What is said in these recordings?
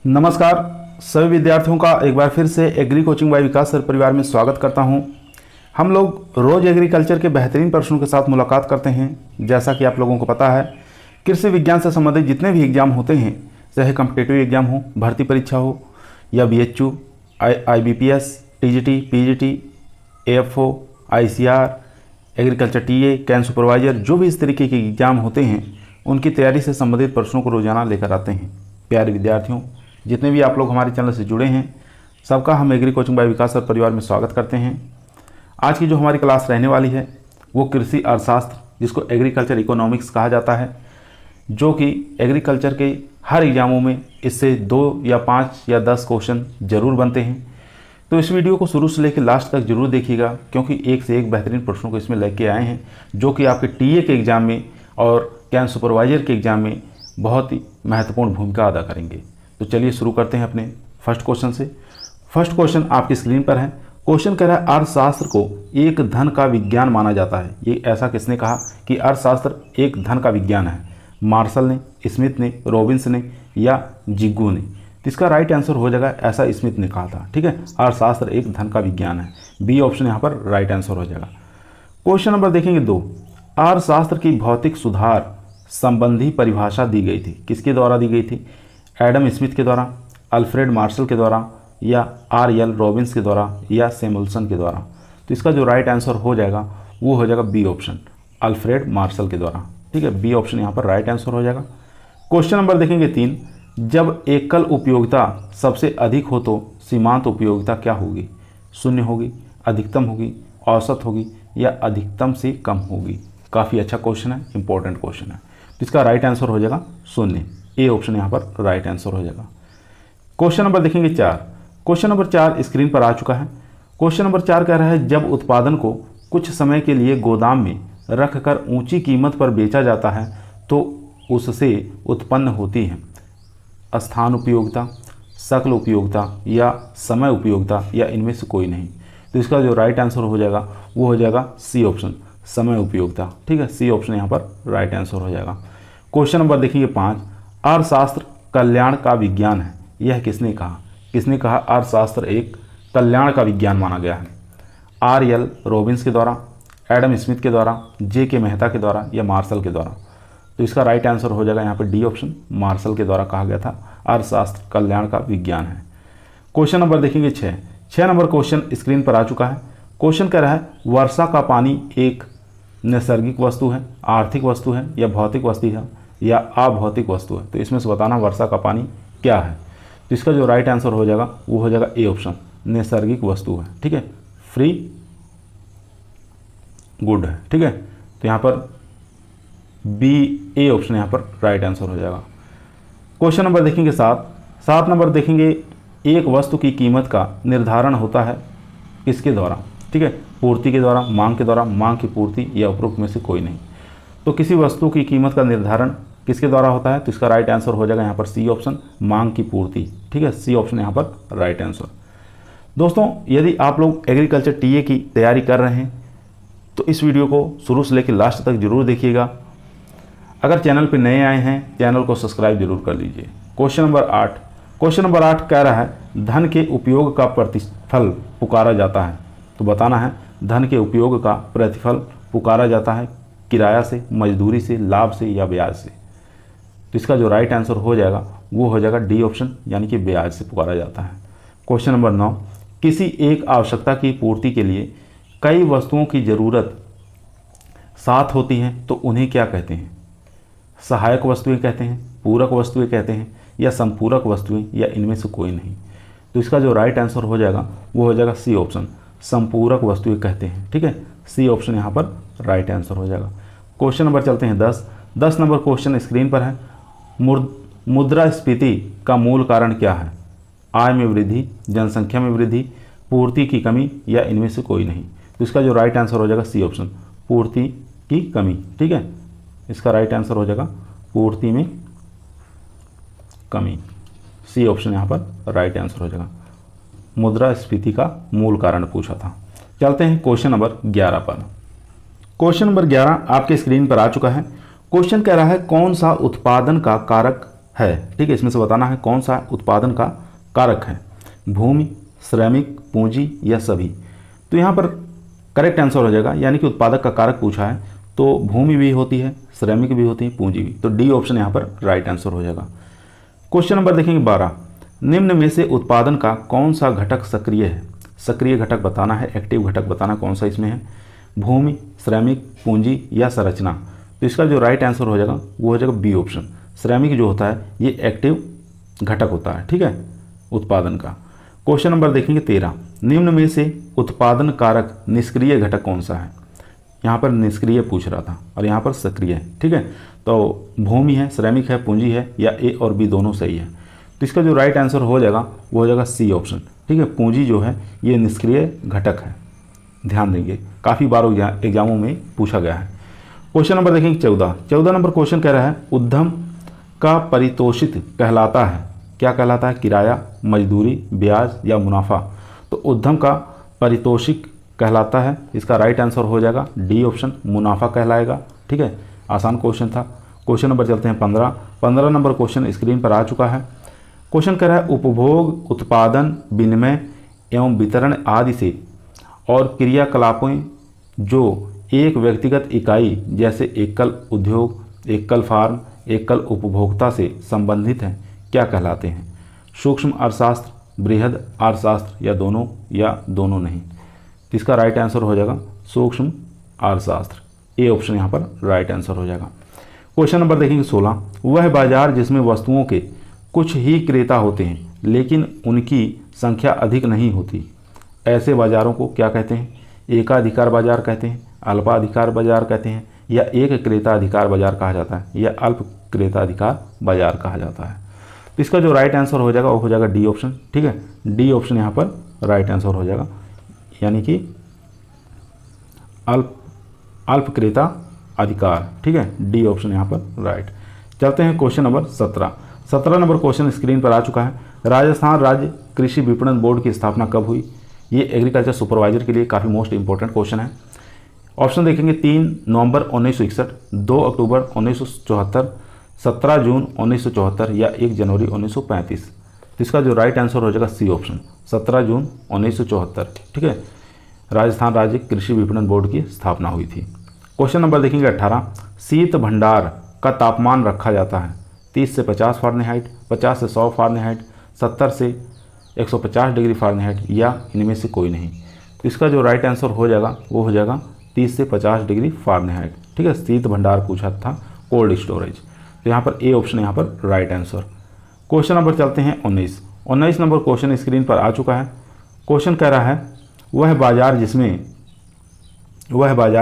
नमस्कार सभी विद्यार्थियों का एक बार फिर से एग्री कोचिंग बाय विकास सर परिवार में स्वागत करता हूं। हम लोग रोज़ एग्रीकल्चर के बेहतरीन प्रश्नों के साथ मुलाकात करते हैं। जैसा कि आप लोगों को पता है, कृषि विज्ञान से संबंधित जितने भी एग्जाम होते हैं, चाहे कॉम्पिटिटिव एग्जाम हो, भर्ती परीक्षा हो या BHU, IBPS, TGT, PGT, AFO, ICR, agriculture TA, can supervisor, जो भी इस तरीके के एग्जाम होते हैं उनकी तैयारी से संबंधित प्रश्नों को रोजाना लेकर आते हैं। प्यारे विद्यार्थियों, जितने भी आप लोग हमारे चैनल से जुड़े हैं, सबका हम एग्री कोचिंग बाय विकास सर परिवार में स्वागत करते हैं। आज की जो हमारी क्लास रहने वाली है वो कृषि अर्थशास्त्र, जिसको एग्रीकल्चर इकोनॉमिक्स कहा जाता है, जो कि एग्रीकल्चर के हर एग्जामों में इससे 2 या 5 या 10 क्वेश्चन जरूर बनते हैं। तो इस वीडियो को शुरू से लेकर लास्ट तक जरूर देखिएगा, क्योंकि एक से एक बेहतरीन प्रश्नों को इसमें लेके आए हैं, जो कि आपके TA के एग्ज़ाम में और कैन सुपरवाइजर के एग्ज़ाम में बहुत ही महत्वपूर्ण भूमिका अदा करेंगे। तो चलिए शुरू करते हैं अपने फर्स्ट क्वेश्चन से। फर्स्ट क्वेश्चन आपकी स्क्रीन पर है। क्वेश्चन कह रहा है अर्थशास्त्र को एक धन का विज्ञान माना जाता है। ये ऐसा किसने कहा कि अर्थशास्त्र एक धन का विज्ञान है? मार्शल ने, स्मिथ ने, रॉबिन्स ने या जिग्गू ने? तो इसका राइट आंसर हो जाएगा ऐसा स्मिथ ने कहा था। ठीक है, अर्थशास्त्र एक धन का विज्ञान है। बी ऑप्शन यहाँ पर राइट आंसर हो जाएगा। क्वेश्चन नंबर देखेंगे 2। अर्थशास्त्र की भौतिक सुधार संबंधी परिभाषा दी गई थी। किसके द्वारा दी गई थी? एडम स्मिथ के द्वारा, अल्फ्रेड मार्शल के द्वारा या RL रॉबिन्स के द्वारा या सैमुअल्सन के द्वारा? तो इसका जो राइट आंसर हो जाएगा वो हो जाएगा बी ऑप्शन, अल्फ्रेड मार्शल के द्वारा। ठीक है, बी ऑप्शन यहाँ पर राइट आंसर हो जाएगा। क्वेश्चन नंबर देखेंगे 3। जब एकल उपयोगिता सबसे अधिक हो तो सीमांत उपयोगिता क्या होगी? 0 होगी, अधिकतम होगी, औसत होगी या अधिकतम से कम होगी? काफ़ी अच्छा क्वेश्चन है, इंपॉर्टेंट क्वेश्चन है। तो इसका राइट आंसर हो जाएगा 0। ए ऑप्शन यहाँ पर राइट आंसर हो जाएगा। क्वेश्चन नंबर देखेंगे 4। क्वेश्चन नंबर 4 स्क्रीन पर आ चुका है। क्वेश्चन नंबर 4 कह रहा है जब उत्पादन को कुछ समय के लिए गोदाम में रखकर ऊंची कीमत पर बेचा जाता है तो उससे उत्पन्न होती है स्थान उपयोगिता, शकल उपयोगिता या समय उपयोगिता या इनमें से कोई नहीं? तो इसका जो राइट आंसर हो जाएगा वो हो जाएगा सी ऑप्शन, समय उपयोगिता। ठीक है, सी ऑप्शन यहाँ पर राइट आंसर हो जाएगा। क्वेश्चन नंबर देखेंगे 5। अर्थशास्त्र कल्याण का विज्ञान है। यह किसने कहा? किसने कहा अर्थशास्त्र एक कल्याण का विज्ञान माना गया है? RL रॉबिन्स के द्वारा, एडम स्मिथ के द्वारा, JK मेहता के द्वारा या मार्शल के द्वारा? तो इसका राइट आंसर हो जाएगा यहाँ पर डी ऑप्शन, मार्शल के द्वारा कहा गया था अर्थशास्त्र कल्याण का विज्ञान है। क्वेश्चन नंबर देखेंगे 6 नंबर क्वेश्चन स्क्रीन पर आ चुका है। क्वेश्चन कह रहा है वर्षा का पानी एक नैसर्गिक वस्तु है, आर्थिक वस्तु है या भौतिक वस्तु है या अभौतिक वस्तु है? तो इसमें से बताना वर्षा का पानी क्या है? तो इसका जो राइट आंसर हो जाएगा वो हो जाएगा ए ऑप्शन, नैसर्गिक वस्तु है। ठीक है, फ्री गुड है। ठीक है, तो यहाँ पर ए ऑप्शन यहाँ पर राइट आंसर हो जाएगा। क्वेश्चन नंबर देखेंगे 7 नंबर देखेंगे एक वस्तु की कीमत का निर्धारण होता है किसके द्वारा? ठीक है, पूर्ति के द्वारा, मांग के द्वारा, मांग की पूर्ति या उपरोक्त में से कोई नहीं? तो किसी वस्तु की कीमत का निर्धारण किसके द्वारा होता है? तो इसका राइट आंसर हो जाएगा यहाँ पर सी ऑप्शन, मांग की पूर्ति। ठीक है, सी ऑप्शन यहाँ पर राइट आंसर। दोस्तों, यदि आप लोग एग्रीकल्चर TA की तैयारी कर रहे हैं तो इस वीडियो को शुरू से लेकर लास्ट तक जरूर देखिएगा। अगर चैनल पर नए आए हैं, चैनल को सब्सक्राइब जरूर कर लीजिए। क्वेश्चन नंबर 8 कह रहा है धन के उपयोग का प्रतिफल पुकारा जाता है। तो बताना है धन के उपयोग का प्रतिफल पुकारा जाता है किराया से, मजदूरी से, लाभ से या ब्याज से? तो इसका जो राइट आंसर हो जाएगा वो हो जाएगा डी ऑप्शन, यानी कि ब्याज से पुकारा जाता है। Question number 9। किसी एक आवश्यकता की पूर्ति के लिए कई वस्तुओं की ज़रूरत साथ होती हैं तो उन्हें क्या कहते हैं? सहायक वस्तुएं कहते हैं, पूरक वस्तुएं कहते हैं या संपूरक वस्तुएं या इनमें से कोई नहीं? तो इसका जो राइट आंसर हो जाएगा वो हो जाएगा सी ऑप्शन, संपूरक वस्तुएं कहते हैं। ठीक है, सी ऑप्शन यहाँ पर राइट आंसर हो जाएगा। क्वेश्चन नंबर चलते हैं 10 नंबर क्वेश्चन स्क्रीन पर है। मुद्रास्फीति का मूल कारण क्या है? आय में वृद्धि, जनसंख्या में वृद्धि, पूर्ति की कमी या इनमें से कोई नहीं? तो इसका जो राइट आंसर हो जाएगा सी ऑप्शन, पूर्ति की कमी। ठीक है, इसका राइट आंसर हो जाएगा पूर्ति में कमी। सी ऑप्शन यहाँ पर राइट आंसर हो जाएगा। मुद्रास्फीति का मूल कारण पूछा था। चलते हैं क्वेश्चन नंबर 11 पर। क्वेश्चन नंबर 11 आपके स्क्रीन पर आ चुका है। क्वेश्चन कह रहा है कौन सा उत्पादन का कारक है। ठीक है, इसमें से बताना है कौन सा उत्पादन का कारक है, भूमि, श्रमिक, पूंजी या सभी। तो यहाँ पर करेक्ट आंसर हो जाएगा, यानी कि उत्पादक का कारक पूछा है तो भूमि भी होती है, श्रमिक भी होती है, पूंजी भी। तो डी ऑप्शन यहाँ पर राइट आंसर हो जाएगा। क्वेश्चन नंबर देखेंगे 12, निम्न में से उत्पादन का कौन सा घटक सक्रिय है। सक्रिय घटक बताना है, एक्टिव घटक बताना कौन सा इसमें है, भूमि, श्रमिक, पूंजी या संरचना। तो इसका जो राइट आंसर हो जाएगा वो हो जाएगा बी ऑप्शन। श्रमिक जो होता है ये एक्टिव घटक होता है, ठीक है, उत्पादन का। क्वेश्चन नंबर देखेंगे 13, निम्न में से उत्पादन कारक निष्क्रिय घटक कौन सा है। यहाँ पर निष्क्रिय पूछ रहा था और यहाँ पर सक्रिय है, ठीक है। तो भूमि है, श्रमिक है, पूंजी है या ए और बी दोनों सही है। तो इसका जो राइट आंसर हो जाएगा वो हो जाएगा सी ऑप्शन, ठीक है। पूंजी जो है ये निष्क्रिय घटक है, ध्यान देंगे, काफ़ी बार एग्जामों में पूछा गया है। क्वेश्चन नंबर देखेंगे 14 नंबर क्वेश्चन कह रहा है उद्यम का परितोषित कहलाता है, क्या कहलाता है, किराया, मजदूरी, ब्याज या मुनाफा। तो उद्यम का परितोषिक कहलाता है, इसका राइट आंसर हो जाएगा डी ऑप्शन, मुनाफा कहलाएगा, ठीक है। आसान क्वेश्चन था। क्वेश्चन नंबर चलते हैं 15 नंबर क्वेश्चन स्क्रीन पर आ चुका है। क्वेश्चन कह रहा है उपभोग, उत्पादन, विनिमय एवं वितरण आदि से और क्रियाकलापों जो एक व्यक्तिगत इकाई जैसे एकल उद्योग, एकल फार्म, एकल उपभोक्ता से संबंधित हैं, क्या कहलाते हैं। सूक्ष्म अर्थशास्त्र, बृहद अर्थशास्त्र या दोनों नहीं। इसका राइट आंसर हो जाएगा सूक्ष्म अर्थशास्त्र, ए ऑप्शन यहाँ पर राइट आंसर हो जाएगा। क्वेश्चन नंबर देखेंगे 16, वह बाजार जिसमें वस्तुओं के कुछ ही क्रेता होते हैं लेकिन उनकी संख्या अधिक नहीं होती, ऐसे बाजारों को क्या कहते हैं। एकाधिकार बाजार कहते हैं, अल्पाधिकार बाजार कहते हैं या एक क्रेता अधिकार बाजार कहा जाता है या अल्प क्रेता अधिकार बाजार कहा जाता है। तो इसका जो राइट आंसर हो जाएगा वो हो जाएगा डी ऑप्शन, ठीक है। डी ऑप्शन यहाँ पर राइट आंसर हो जाएगा, यानी कि अल्प क्रेता अधिकार, ठीक है। डी ऑप्शन यहाँ पर राइट। चलते हैं question number 17 number question screen पर आ चुका है। राजस्थान राज्य कृषि विपणन बोर्ड की स्थापना कब हुई। ये एग्रीकल्चर सुपरवाइजर के लिए काफ़ी मोस्ट इंपॉर्टेंट क्वेश्चन है। ऑप्शन देखेंगे 3 नवंबर 1961, 2 अक्टूबर 1974, 17 जून 1974 या 1 जनवरी 1935। तो इसका जो राइट आंसर हो जाएगा सी ऑप्शन, 17 जून 1974, ठीक है। राजस्थान राज्य कृषि विपणन बोर्ड की स्थापना हुई थी। क्वेश्चन नंबर देखेंगे 18, शीत भंडार का तापमान रखा जाता है 30 से 50 फ़ारेनहाइट, 50 से 100 फ़ारेनहाइट, 70 से 150 डिग्री फ़ारेनहाइट या इनमें से कोई नहीं। तो इसका जो राइट आंसर हो जाएगा वो हो जाएगा 30 से 50 डिग्री फ़ारेनहाइट, ठीक है। शीत भंडार पूछा था, कोल्ड स्टोरेज। तो यहाँ पर ए ऑप्शन यहाँ पर राइट आंसर। क्वेश्चन नंबर चलते हैं 19 नंबर क्वेश्चन स्क्रीन पर आ चुका है। क्वेश्चन कह रहा है वह बाजार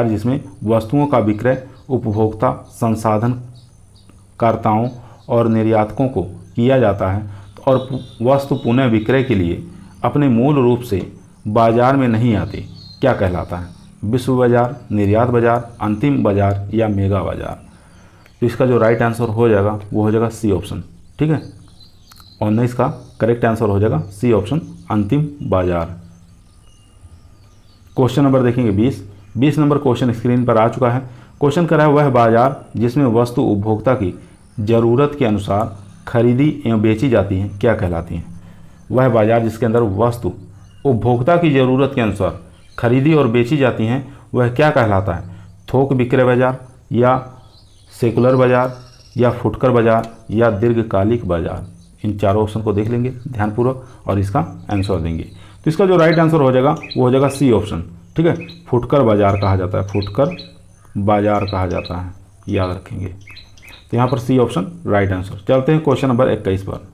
जिसमें वस्तुओं का विक्रय उपभोक्ता, संसाधनकर्ताओं और निर्यातकों को किया जाता है और वस्तु पुनः विक्रय के लिए अपने मूल रूप से बाजार में नहीं आती, क्या कहलाता है। विश्व बाजार, निर्यात बाजार, अंतिम बाजार या मेगा बाजार। तो इसका जो राइट आंसर हो जाएगा वो हो जाएगा सी ऑप्शन, ठीक है। 19 का करेक्ट आंसर हो जाएगा सी ऑप्शन, अंतिम बाजार। क्वेश्चन नंबर देखेंगे 20 नंबर क्वेश्चन स्क्रीन पर आ चुका है। क्वेश्चन कर रहा है वह बाजार जिसमें वस्तु उपभोक्ता की ज़रूरत के अनुसार खरीदी एवं बेची जाती हैं, क्या कहलाती हैं। वह बाजार जिसके अंदर वस्तु उपभोक्ता की ज़रूरत के अनुसार खरीदी और बेची जाती हैं वह क्या कहलाता है। थोक विक्रय बाजार या सेकुलर बाजार या फुटकर बाजार या दीर्घकालिक बाजार। इन चारों ऑप्शन को देख लेंगे ध्यानपूर्वक और इसका आंसर देंगे। तो इसका जो राइट आंसर हो जाएगा वो हो जाएगा सी ऑप्शन, ठीक है। फुटकर बाजार कहा जाता है, फुटकर बाजार कहा जाता है, याद रखेंगे। तो यहाँ पर सी ऑप्शन राइट आंसर। चलते हैं क्वेश्चन नंबर 21 पर।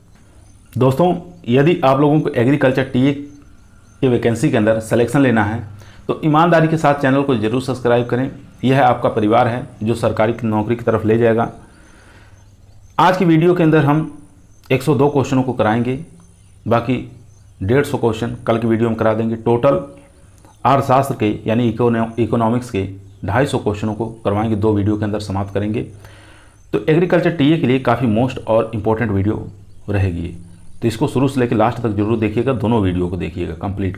दोस्तों, यदि आप लोगों को एग्रीकल्चर टीए की वैकेंसी के अंदर सिलेक्शन लेना है तो ईमानदारी के साथ चैनल को जरूर सब्सक्राइब करें। यह आपका परिवार है जो सरकारी नौकरी की तरफ ले जाएगा। आज की वीडियो के अंदर हम 102 क्वेश्चनों को कराएंगे, बाकी 150 क्वेश्चन कल की वीडियो में करा देंगे। टोटल अर्थशास्त्र के यानी इकोनॉमिक्स के 250 क्वेश्चनों को करवाएंगे, 2 वीडियो के अंदर समाप्त करेंगे। तो एग्रीकल्चर टीए के लिए काफ़ी मोस्ट और इम्पोर्टेंट वीडियो रहेगी, तो इसको शुरू से लेकर लास्ट तक जरूर देखिएगा, दोनों वीडियो को देखिएगा कंप्लीट,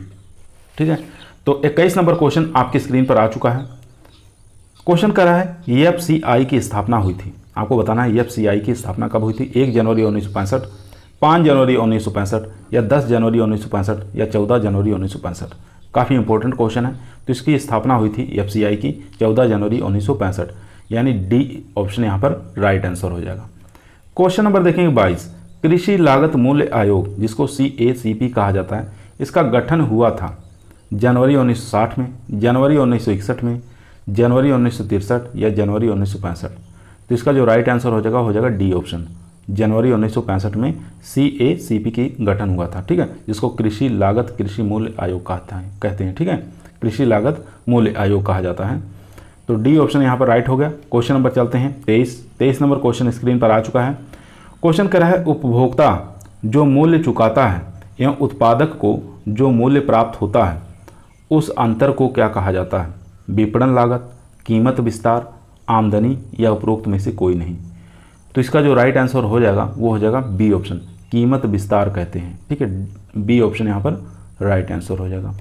ठीक है। तो 21 नंबर क्वेश्चन आपकी स्क्रीन पर आ चुका है। क्वेश्चन कर रहा है एफसीआई की स्थापना हुई थी। आपको बताना है एफसीआई की स्थापना कब हुई थी, 1 जनवरी 1965, 5 जनवरी 1965 या 10 जनवरी 1965 या 14 जनवरी 1965। काफ़ी इंपॉर्टेंट क्वेश्चन है। तो इसकी स्थापना हुई थी एफसीआई की 14 जनवरी 1965, यानी डी ऑप्शन यहाँ पर राइट आंसर हो जाएगा। क्वेश्चन नंबर देखेंगे 22, कृषि लागत मूल्य आयोग जिसको CACP कहा जाता है, इसका गठन हुआ था जनवरी 1960 में, जनवरी 1961 में, जनवरी 1963 या जनवरी 1965। तो इसका जो राइट आंसर हो जाएगा डी ऑप्शन, जनवरी 1965 में CACP की गठन हुआ था। ठीक है, जिसको कृषि लागत कृषि मूल्य आयोग कहते हैं। ठीक है, कृषि लागत मूल्य आयोग कहा जाता है। तो डी ऑप्शन यहाँ पर राइट हो गया। क्वेश्चन नंबर चलते हैं 23 नंबर क्वेश्चन स्क्रीन पर आ चुका है। क्वेश्चन कह रहा है उपभोक्ता जो मूल्य चुकाता है एवं उत्पादक को जो मूल्य प्राप्त होता है उस अंतर को क्या कहा जाता है, विपणन लागत, कीमत विस्तार, आमदनी या उपरोक्त में से कोई नहीं। तो इसका जो राइट आंसर हो जाएगा वो हो जाएगा बी ऑप्शन, कीमत विस्तार कहते हैं। ठीक है, बी ऑप्शन यहाँ पर राइट आंसर हो जाएगा।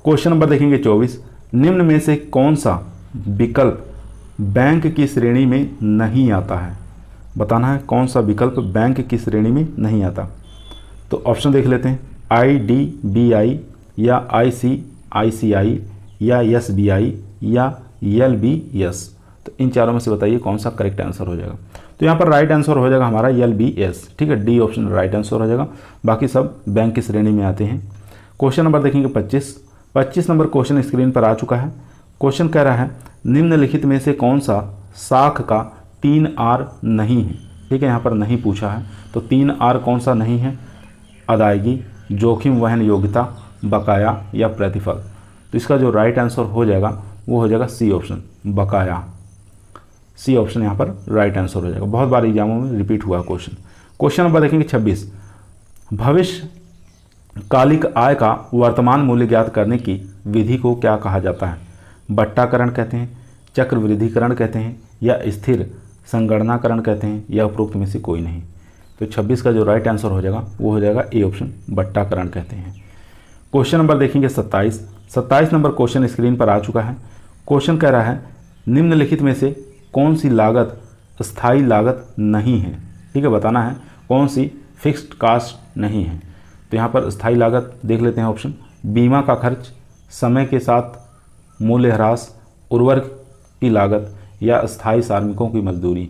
क्वेश्चन नंबर देखेंगे 24, निम्न में से कौन सा विकल्प बैंक की श्रेणी में नहीं आता है। बताना है कौन सा विकल्प बैंक की श्रेणी में नहीं आता। तो ऑप्शन देख लेते हैं, IDBI या ICICI या SBI या LBS। तो इन चारों में से बताइए कौन सा करेक्ट आंसर हो जाएगा। तो यहाँ पर राइट आंसर हो जाएगा हमारा LBS। ठीक है, डी ऑप्शन राइट आंसर हो जाएगा। बाकी सब बैंक की श्रेणी में आते हैं। क्वेश्चन नंबर देखेंगे 25 नंबर क्वेश्चन स्क्रीन पर आ चुका है। क्वेश्चन कह रहा है निम्नलिखित में से कौन सा साख का 3 R नहीं है। ठीक है, यहाँ पर नहीं पूछा है, तो 3 R कौन सा नहीं है, अदायगी, जोखिम वहन योग्यता, बकाया या प्रतिफल। तो इसका जो राइट आंसर हो जाएगा वो हो जाएगा सी ऑप्शन, बकाया। सी ऑप्शन यहाँ पर राइट आंसर हो जाएगा। बहुत बार एग्जामों में रिपीट हुआ क्वेश्चन। क्वेश्चन नंबर देखेंगे 26, भविष्य कालिक आय का वर्तमान मूल्य ज्ञात करने की विधि को क्या कहा जाता है। बट्टाकरण कहते हैं, चक्रवृद्धिकरण कहते हैं या स्थिर संगणनाकरण कहते हैं या उपरोक्त में से कोई नहीं। तो 26 का जो राइट आंसर हो जाएगा वो हो जाएगा ए ऑप्शन, बट्टाकरण कहते हैं। क्वेश्चन नंबर देखेंगे 27 नंबर क्वेश्चन स्क्रीन पर आ चुका है। क्वेश्चन कह रहा है निम्नलिखित में से कौन सी लागत स्थायी लागत नहीं है। ठीक है, बताना है कौन सी फिक्स्ड कास्ट नहीं है। तो यहाँ पर स्थायी लागत देख लेते हैं ऑप्शन, बीमा का खर्च, समय के साथ मूल्य ह्रास, उर्वरक की लागत या स्थायी श्रमिकों की मजदूरी।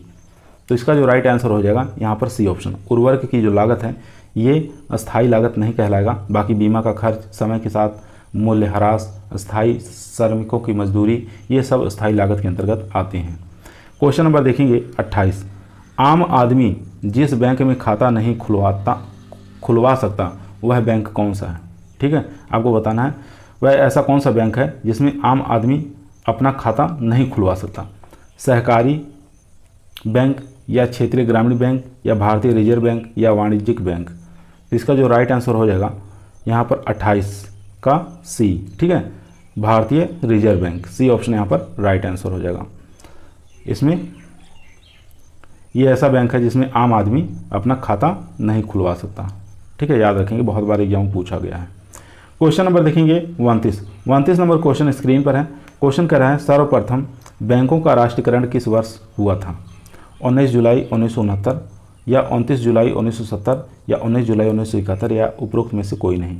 तो इसका जो राइट आंसर हो जाएगा यहाँ पर सी ऑप्शन, उर्वरक की जो लागत है ये अस्थायी लागत नहीं कहलाएगा। बाकी बीमा का खर्च, समय के साथ मूल्य ह्रास, स्थायी श्रमिकों की मजदूरी, ये सब स्थायी लागत के अंतर्गत आते हैं। क्वेश्चन नंबर देखेंगे 28, आम आदमी जिस बैंक में खाता नहीं खुलवा सकता वह बैंक कौन सा है। ठीक है, आपको बताना है वह ऐसा कौन सा बैंक है जिसमें आम आदमी अपना खाता नहीं खुलवा सकता। सहकारी बैंक या क्षेत्रीय ग्रामीण बैंक या भारतीय रिजर्व बैंक या वाणिज्यिक बैंक। तो इसका जो राइट आंसर हो जाएगा यहाँ पर 28 का सी। ठीक है, भारतीय रिजर्व बैंक, सी ऑप्शन यहाँ पर राइट आंसर हो जाएगा। इसमें ये ऐसा बैंक है जिसमें आम आदमी अपना खाता नहीं खुलवा सकता। ठीक है, याद रखेंगे, बहुत बार एग्जाम पूछा गया है। क्वेश्चन नंबर देखेंगे 29 नंबर क्वेश्चन स्क्रीन पर है। क्वेश्चन कह रहा है सर्वप्रथम बैंकों का राष्ट्रीयकरण किस वर्ष हुआ था। 19 जुलाई 1969 या 29 जुलाई 1970 या 19 जुलाई 1971 या उपरोक्त में से कोई नहीं।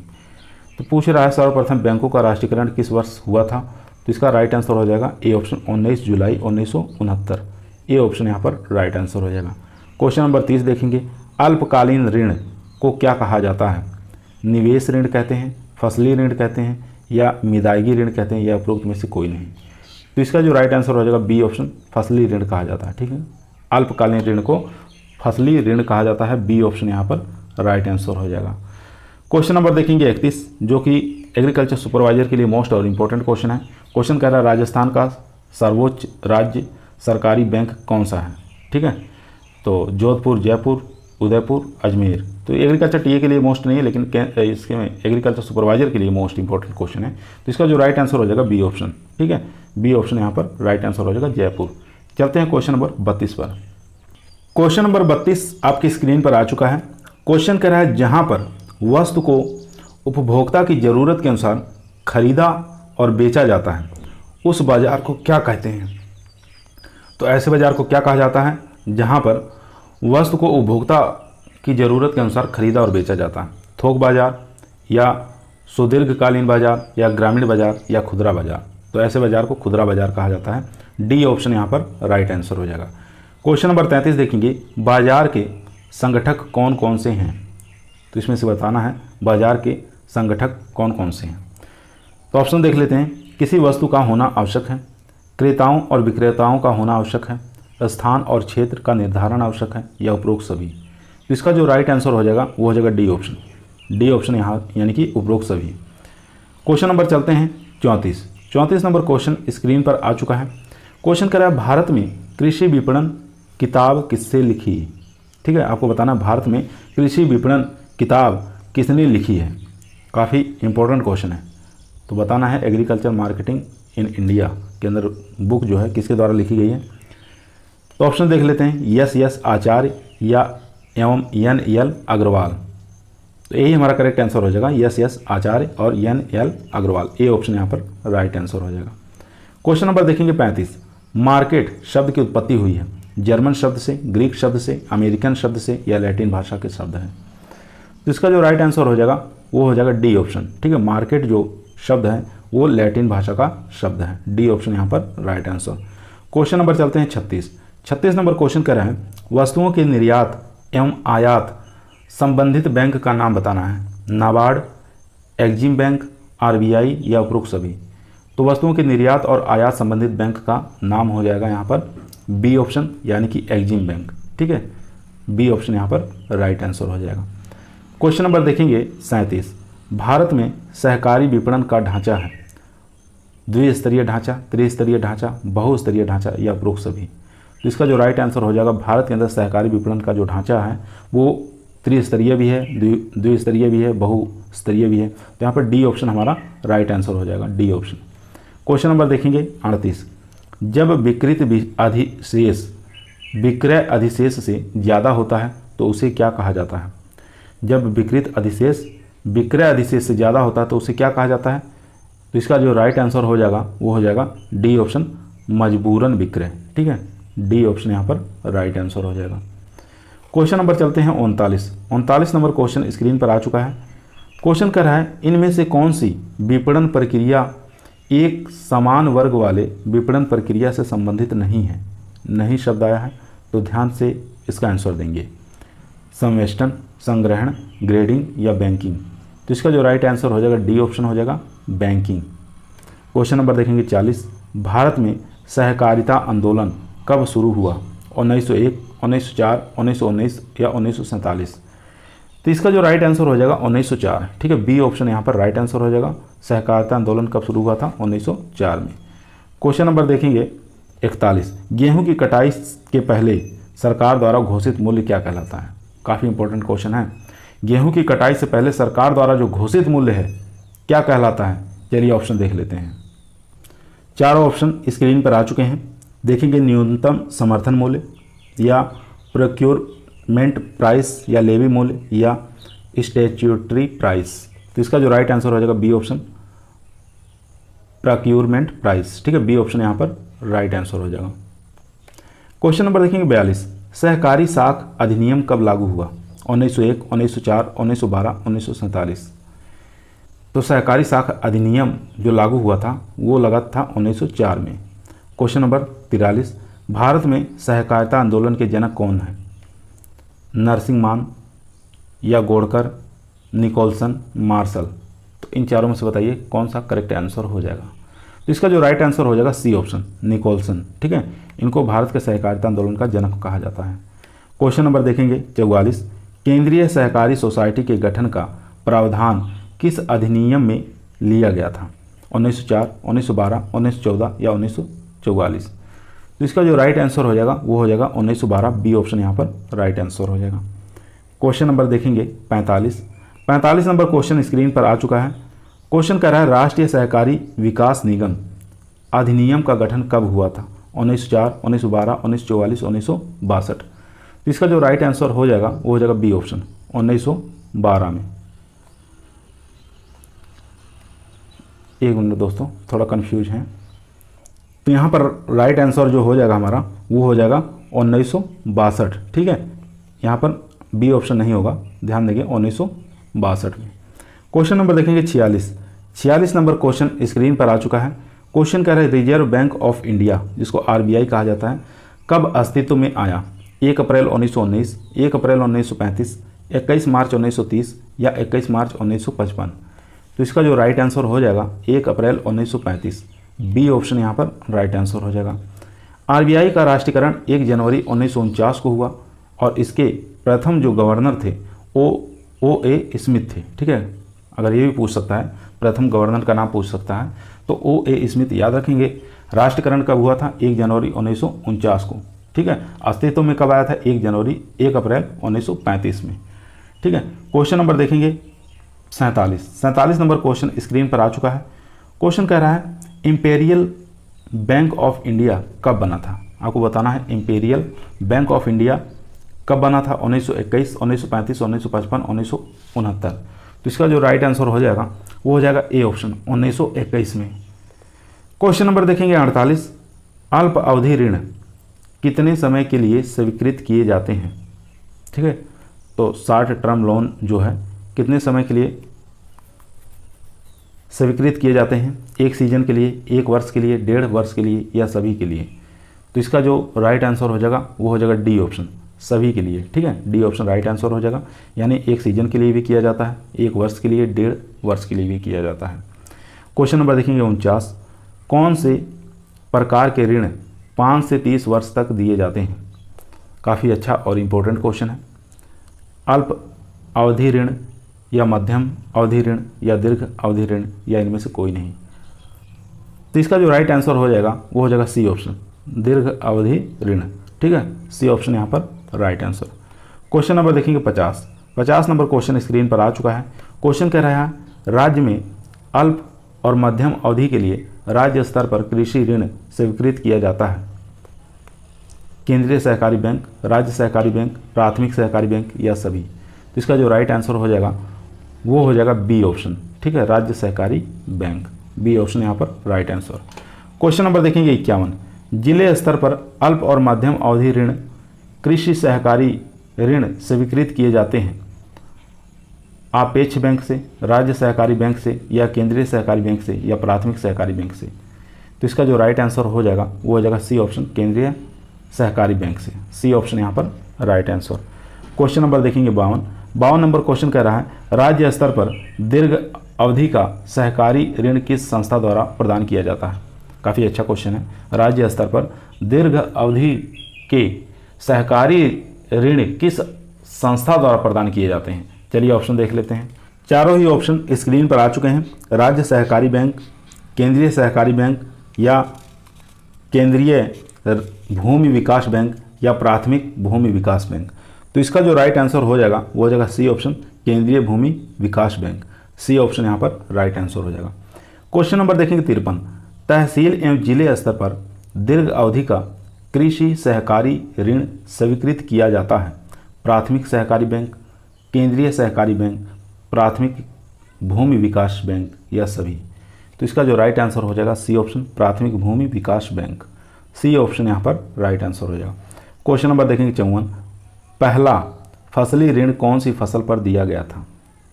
तो पूछ रहा है सर्वप्रथम बैंकों का राष्ट्रीयकरण किस वर्ष हुआ था। तो इसका राइट आंसर हो जाएगा A option, 19 July 1969। A option यहाँ पर राइट आंसर हो जाएगा। क्वेश्चन नंबर 30 देखेंगे, अल्पकालीन ऋण को क्या कहा जाता है। निवेश ऋण कहते हैं, फसली ऋण कहते हैं या मिदायगी ऋण कहते हैं या उपरोक्त में से कोई नहीं। तो इसका जो राइट आंसर हो जाएगा बी ऑप्शन, फसली ऋण कहा जाता है। ठीक है, अल्पकालीन ऋण को फसली ऋण कहा जाता है। बी ऑप्शन यहाँ पर राइट आंसर हो जाएगा। क्वेश्चन नंबर देखेंगे 31 जो कि एग्रीकल्चर सुपरवाइजर के लिए मोस्ट और इम्पोर्टेंट क्वेश्चन है। क्वेश्चन कह रहा है राजस्थान का सर्वोच्च राज्य सरकारी बैंक कौन सा है। ठीक है, तो जोधपुर, जयपुर, उदयपुर, अजमेर। तो एग्रीकल्चर टीए के लिए मोस्ट नहीं है, लेकिन इसके में एग्रीकल्चर सुपरवाइजर के लिए मोस्ट इंपॉर्टेंट क्वेश्चन है। तो इसका जो राइट आंसर हो जाएगा बी ऑप्शन। ठीक है, बी ऑप्शन यहाँ पर राइट आंसर हो जाएगा जयपुर। चलते हैं क्वेश्चन नंबर 32 पर। क्वेश्चन नंबर 32 आपकी स्क्रीन पर आ चुका है। क्वेश्चन कह रहा है जहाँ पर वस्तु को उपभोक्ता की ज़रूरत के अनुसार खरीदा और बेचा जाता है उस बाजार को क्या कहते हैं। तो ऐसे बाजार को क्या कहा जाता है, जहाँ पर वस्तु को उपभोक्ता की ज़रूरत के अनुसार खरीदा और बेचा जाता है। थोक बाजार या सुदीर्घकालीन बाजार या ग्रामीण बाजार या खुदरा बाजार, तो ऐसे बाजार को खुदरा बाजार कहा जाता है। डी ऑप्शन यहाँ पर राइट आंसर हो जाएगा। क्वेश्चन नंबर 33 देखेंगे, बाजार के संगठक कौन कौन से हैं? तो इसमें से बताना है बाजार के संगठक कौन कौन से हैं। तो ऑप्शन देख लेते हैं। किसी वस्तु का होना आवश्यक है, क्रेताओं और विक्रेताओं का होना आवश्यक है, स्थान और क्षेत्र का निर्धारण आवश्यक है, या उपरोक्त सभी। तो इसका जो राइट आंसर हो जाएगा वो हो जाएगा डी ऑप्शन। डी ऑप्शन यहाँ यानी कि उपरोक्त सभी। क्वेश्चन नंबर चलते हैं 34 नंबर क्वेश्चन स्क्रीन पर आ चुका है। क्वेश्चन कर रहा है, भारत में कृषि विपणन किताब किससे लिखी? ठीक है, आपको बताना भारत में कृषि विपणन किताब किसने लिखी है। काफ़ी इंपॉर्टेंट क्वेश्चन है। तो बताना है एग्रीकल्चर मार्केटिंग इन इंडिया के अंदर बुक जो है किसके द्वारा लिखी गई है। तो ऑप्शन देख लेते हैं, यस आचार्य या एवं NL अग्रवाल। तो यही हमारा करेक्ट आंसर हो जाएगा, यस आचार्य और NL अग्रवाल। ए ऑप्शन यहाँ पर राइट आंसर हो जाएगा। क्वेश्चन नंबर देखेंगे 35। मार्केट शब्द की उत्पत्ति हुई है जर्मन शब्द से, ग्रीक शब्द से, अमेरिकन शब्द से, या लैटिन भाषा के शब्द है। तो इसका जो राइट आंसर हो जाएगा वो हो जाएगा डी ऑप्शन। ठीक है, मार्केट जो शब्द है वो लैटिन भाषा का शब्द है। डी ऑप्शन यहाँ पर राइट आंसर। क्वेश्चन नंबर चलते हैं 36 नंबर क्वेश्चन कर रहे हैं, वस्तुओं के निर्यात एवं आयात संबंधित बैंक का नाम बताना है। नाबार्ड, एक्जिम बैंक, RBI या उपरोक्त सभी। तो वस्तुओं के निर्यात और आयात संबंधित बैंक का नाम हो जाएगा यहाँ पर बी ऑप्शन यानी कि एक्जिम बैंक। ठीक है, बी ऑप्शन यहाँ पर राइट आंसर हो जाएगा। क्वेश्चन नंबर देखेंगे 37। भारत में सहकारी विपणन का ढांचा है द्विस्तरीय ढांचा, त्रिस्तरीय ढांचा, बहुस्तरीय ढांचा, या उपरोक्त सभी। तो इसका जो राइट आंसर हो जाएगा, भारत के अंदर सहकारी विपणन का जो ढांचा है वो त्रिस्तरीय भी है, द्विस्तरीय भी है, बहुस्तरीय भी है। तो यहाँ पर डी ऑप्शन हमारा राइट आंसर हो जाएगा, डी ऑप्शन। क्वेश्चन नंबर देखेंगे 38। जब विक्रय अधिशेष से ज़्यादा होता है तो उसे क्या कहा जाता है? जब विक्रय अधिशेष से ज़्यादा होता है तो उसे क्या कहा जाता है? तो इसका जो राइट आंसर हो जाएगा वो हो जाएगा डी ऑप्शन, मजबूरन विक्रय। ठीक है, डी ऑप्शन यहाँ पर राइट आंसर हो जाएगा। क्वेश्चन नंबर चलते हैं 39 नंबर क्वेश्चन स्क्रीन पर आ चुका है। क्वेश्चन कर रहा है, इनमें से कौन सी विपणन प्रक्रिया एक समान वर्ग वाले विपणन प्रक्रिया से संबंधित नहीं है? नहीं शब्द आया है तो ध्यान से इसका आंसर देंगे। संवेष्टन, संग्रहण, ग्रेडिंग या बैंकिंग। तो इसका जो राइट आंसर हो जाएगा डी ऑप्शन हो जाएगा, बैंकिंग। क्वेश्चन नंबर देखेंगे 40। भारत में सहकारिता आंदोलन कब शुरू हुआ? 1901, 1904, 1919 या 1947। तो इसका जो राइट आंसर हो जाएगा 1904। ठीक है, बी ऑप्शन यहाँ पर राइट आंसर हो जाएगा। सहकारिता आंदोलन कब शुरू हुआ था? 1904 में। क्वेश्चन नंबर देखेंगे 41। गेहूं की कटाई के पहले सरकार द्वारा घोषित मूल्य क्या कहलाता है? काफ़ी इंपॉर्टेंट क्वेश्चन है। गेहूं की कटाई से पहले सरकार द्वारा जो घोषित मूल्य है क्या कहलाता है? चलिए ऑप्शन देख लेते हैं। चारों ऑप्शन स्क्रीन पर आ चुके हैं। देखेंगे, न्यूनतम समर्थन मूल्य, या प्रोक्योरमेंट प्राइस, या लेवी मूल्य, या स्टैट्यूटरी प्राइस। तो इसका जो राइट आंसर हो जाएगा बी ऑप्शन, प्रोक्योरमेंट प्राइस। ठीक है, बी ऑप्शन यहाँ पर राइट आंसर हो जाएगा। क्वेश्चन नंबर देखेंगे 42। सहकारी साख अधिनियम कब लागू हुआ? 1901, 1904, 1912, 1947। तो सहकारी साख अधिनियम जो लागू हुआ था वो लगा था 1904 में। Question number 43। भारत में सहकारिता आंदोलन के जनक कौन हैं? नरसिंह मान, या गोड़कर, निकोलसन, मार्शल। तो इन चारों में से बताइए कौन सा करेक्ट आंसर हो जाएगा? तो इसका जो राइट आंसर हो जाएगा सी ऑप्शन, निकोलसन। ठीक है, इनको भारत के सहकारिता आंदोलन का जनक कहा जाता है। क्वेश्चन नंबर देखेंगे 44। केंद्रीय सहकारी सोसाइटी के गठन का प्रावधान किस अधिनियम में लिया गया था? 1904, 1912, 1914 या 1944। तो इसका जो राइट आंसर हो जाएगा वो हो जाएगा 1912। बी ऑप्शन यहाँ पर राइट आंसर हो जाएगा। क्वेश्चन नंबर देखेंगे 45 नंबर क्वेश्चन स्क्रीन पर आ चुका है। क्वेश्चन कह रहा है, राष्ट्रीय सहकारी विकास निगम अधिनियम का गठन कब हुआ था? 1904, 1912, 1944, 1962। तो इसका जो राइट आंसर हो जाएगा वो हो जाएगा बी ऑप्शन, 1912 में। एक मिनट दोस्तों, थोड़ा कंफ्यूज हैं। तो यहाँ पर राइट आंसर जो हो जाएगा हमारा वो हो जाएगा 1962, ठीक है, यहाँ पर बी ऑप्शन नहीं होगा, ध्यान देंगे 1962 में। क्वेश्चन नंबर देखेंगे 46 नंबर क्वेश्चन स्क्रीन पर आ चुका है। क्वेश्चन कह रहा है रिजर्व बैंक ऑफ इंडिया, जिसको आरबीआई कहा जाता है, कब अस्तित्व में आया? 1 अप्रैल 1919, 1 अप्रैल 1935, 21 मार्च 1930 या 21 मार्च 1955? तो इसका जो राइट आंसर हो जाएगा 1 अप्रैल 1935, बी ऑप्शन यहाँ पर राइट आंसर हो जाएगा। आरबीआई का राष्ट्रीयकरण 1 जनवरी 1949 को हुआ और इसके प्रथम जो गवर्नर थे ओ ए स्मिथ थे, ठीक है, अगर ये भी पूछ सकता है, प्रथम गवर्नर का नाम पूछ सकता है, तो ओ ए स्मिथ याद रखेंगे। राष्ट्रीयकरण कब हुआ था? 1 जनवरी 1949 को, ठीक है। अस्तित्व में कब आया था? 1 अप्रैल 1935 में, ठीक है। क्वेश्चन नंबर देखेंगे 47 नंबर क्वेश्चन स्क्रीन पर आ चुका है। क्वेश्चन कह रहा है इंपीरियल बैंक ऑफ इंडिया कब बना था? आपको बताना है इंपीरियल बैंक ऑफ इंडिया कब बना था? 1921, 1935, 1955, 1969। तो इसका जो राइट आंसर हो जाएगा वो हो जाएगा ए ऑप्शन 1921 में। क्वेश्चन नंबर देखेंगे 48, अल्प अवधि ऋण कितने समय के लिए स्वीकृत किए जाते हैं? ठीक है, तो 60 टर्म लोन जो है कितने समय के लिए स्वीकृत किए जाते हैं? 1 सीजन के लिए, 1 वर्ष के लिए, 1.5 वर्ष के लिए या सभी के लिए? तो इसका जो राइट आंसर हो जाएगा वो हो जाएगा डी ऑप्शन, सभी के लिए, ठीक है, डी ऑप्शन राइट आंसर हो जाएगा। यानी 1 सीजन के लिए भी किया जाता है, 1 वर्ष के लिए, 1.5 वर्ष के लिए भी किया जाता है। क्वेश्चन नंबर देखेंगे 49, कौन से प्रकार के ऋण 5 से 30 वर्ष तक दिए जाते हैं? काफ़ी अच्छा और इम्पोर्टेंट क्वेश्चन है। अल्प अवधि ऋण या मध्यम अवधि ऋण या दीर्घ अवधि ऋण या इनमें से कोई नहीं? तो इसका जो राइट आंसर हो जाएगा वो हो जाएगा सी ऑप्शन, दीर्घ अवधि ऋण, ठीक है, सी ऑप्शन यहाँ पर राइट आंसर। क्वेश्चन नंबर देखेंगे 50 नंबर क्वेश्चन स्क्रीन पर आ चुका है। क्वेश्चन कह रहा है राज्य में अल्प और मध्यम अवधि के लिए राज्य स्तर पर कृषि ऋण स्वीकृत किया जाता है? केंद्रीय सहकारी बैंक, राज्य सहकारी बैंक, प्राथमिक सहकारी बैंक या सभी? तो इसका जो राइट आंसर हो जाएगा वो हो जाएगा बी ऑप्शन, ठीक है, राज्य सहकारी बैंक, बी ऑप्शन यहाँ पर राइट आंसर। क्वेश्चन नंबर देखेंगे 51, जिले स्तर पर अल्प और मध्यम अवधि ऋण कृषि सहकारी ऋण स्वीकृत किए जाते हैं आपेक्ष बैंक से, राज्य सहकारी बैंक से या केंद्रीय सहकारी बैंक से या प्राथमिक सहकारी बैंक से? तो इसका जो राइट आंसर हो जाएगा वो हो जाएगा सी ऑप्शन, केंद्रीय सहकारी बैंक से, सी ऑप्शन यहाँ पर राइट आंसर। क्वेश्चन नंबर देखेंगे 52 नंबर क्वेश्चन कह रहा है राज्य स्तर पर दीर्घ अवधि का सहकारी ऋण किस संस्था द्वारा प्रदान किया जाता है? काफ़ी अच्छा क्वेश्चन है। राज्य स्तर पर दीर्घ अवधि के सहकारी ऋण किस संस्था द्वारा प्रदान किए जाते हैं? चलिए ऑप्शन देख लेते हैं। चारों ही ऑप्शन स्क्रीन पर आ चुके हैं। राज्य सहकारी बैंक, केंद्रीय सहकारी बैंक या केंद्रीय भूमि विकास बैंक या प्राथमिक भूमि विकास बैंक? तो इसका जो राइट आंसर हो जाएगा वो हो जाएगा सी ऑप्शन, केंद्रीय भूमि विकास बैंक, सी ऑप्शन यहाँ पर राइट आंसर हो जाएगा। क्वेश्चन नंबर देखेंगे 53, तहसील एवं जिले स्तर पर दीर्घ अवधि का कृषि सहकारी ऋण स्वीकृत किया जाता है? प्राथमिक सहकारी बैंक, केंद्रीय सहकारी बैंक, प्राथमिक भूमि विकास बैंक या सभी? तो इसका जो राइट आंसर हो जाएगा सी ऑप्शन, प्राथमिक भूमि विकास बैंक, सी ऑप्शन यहाँ पर राइट आंसर हो जाएगा। क्वेश्चन नंबर देखेंगे 54, पहला फसली ऋण कौन सी फसल पर दिया गया था?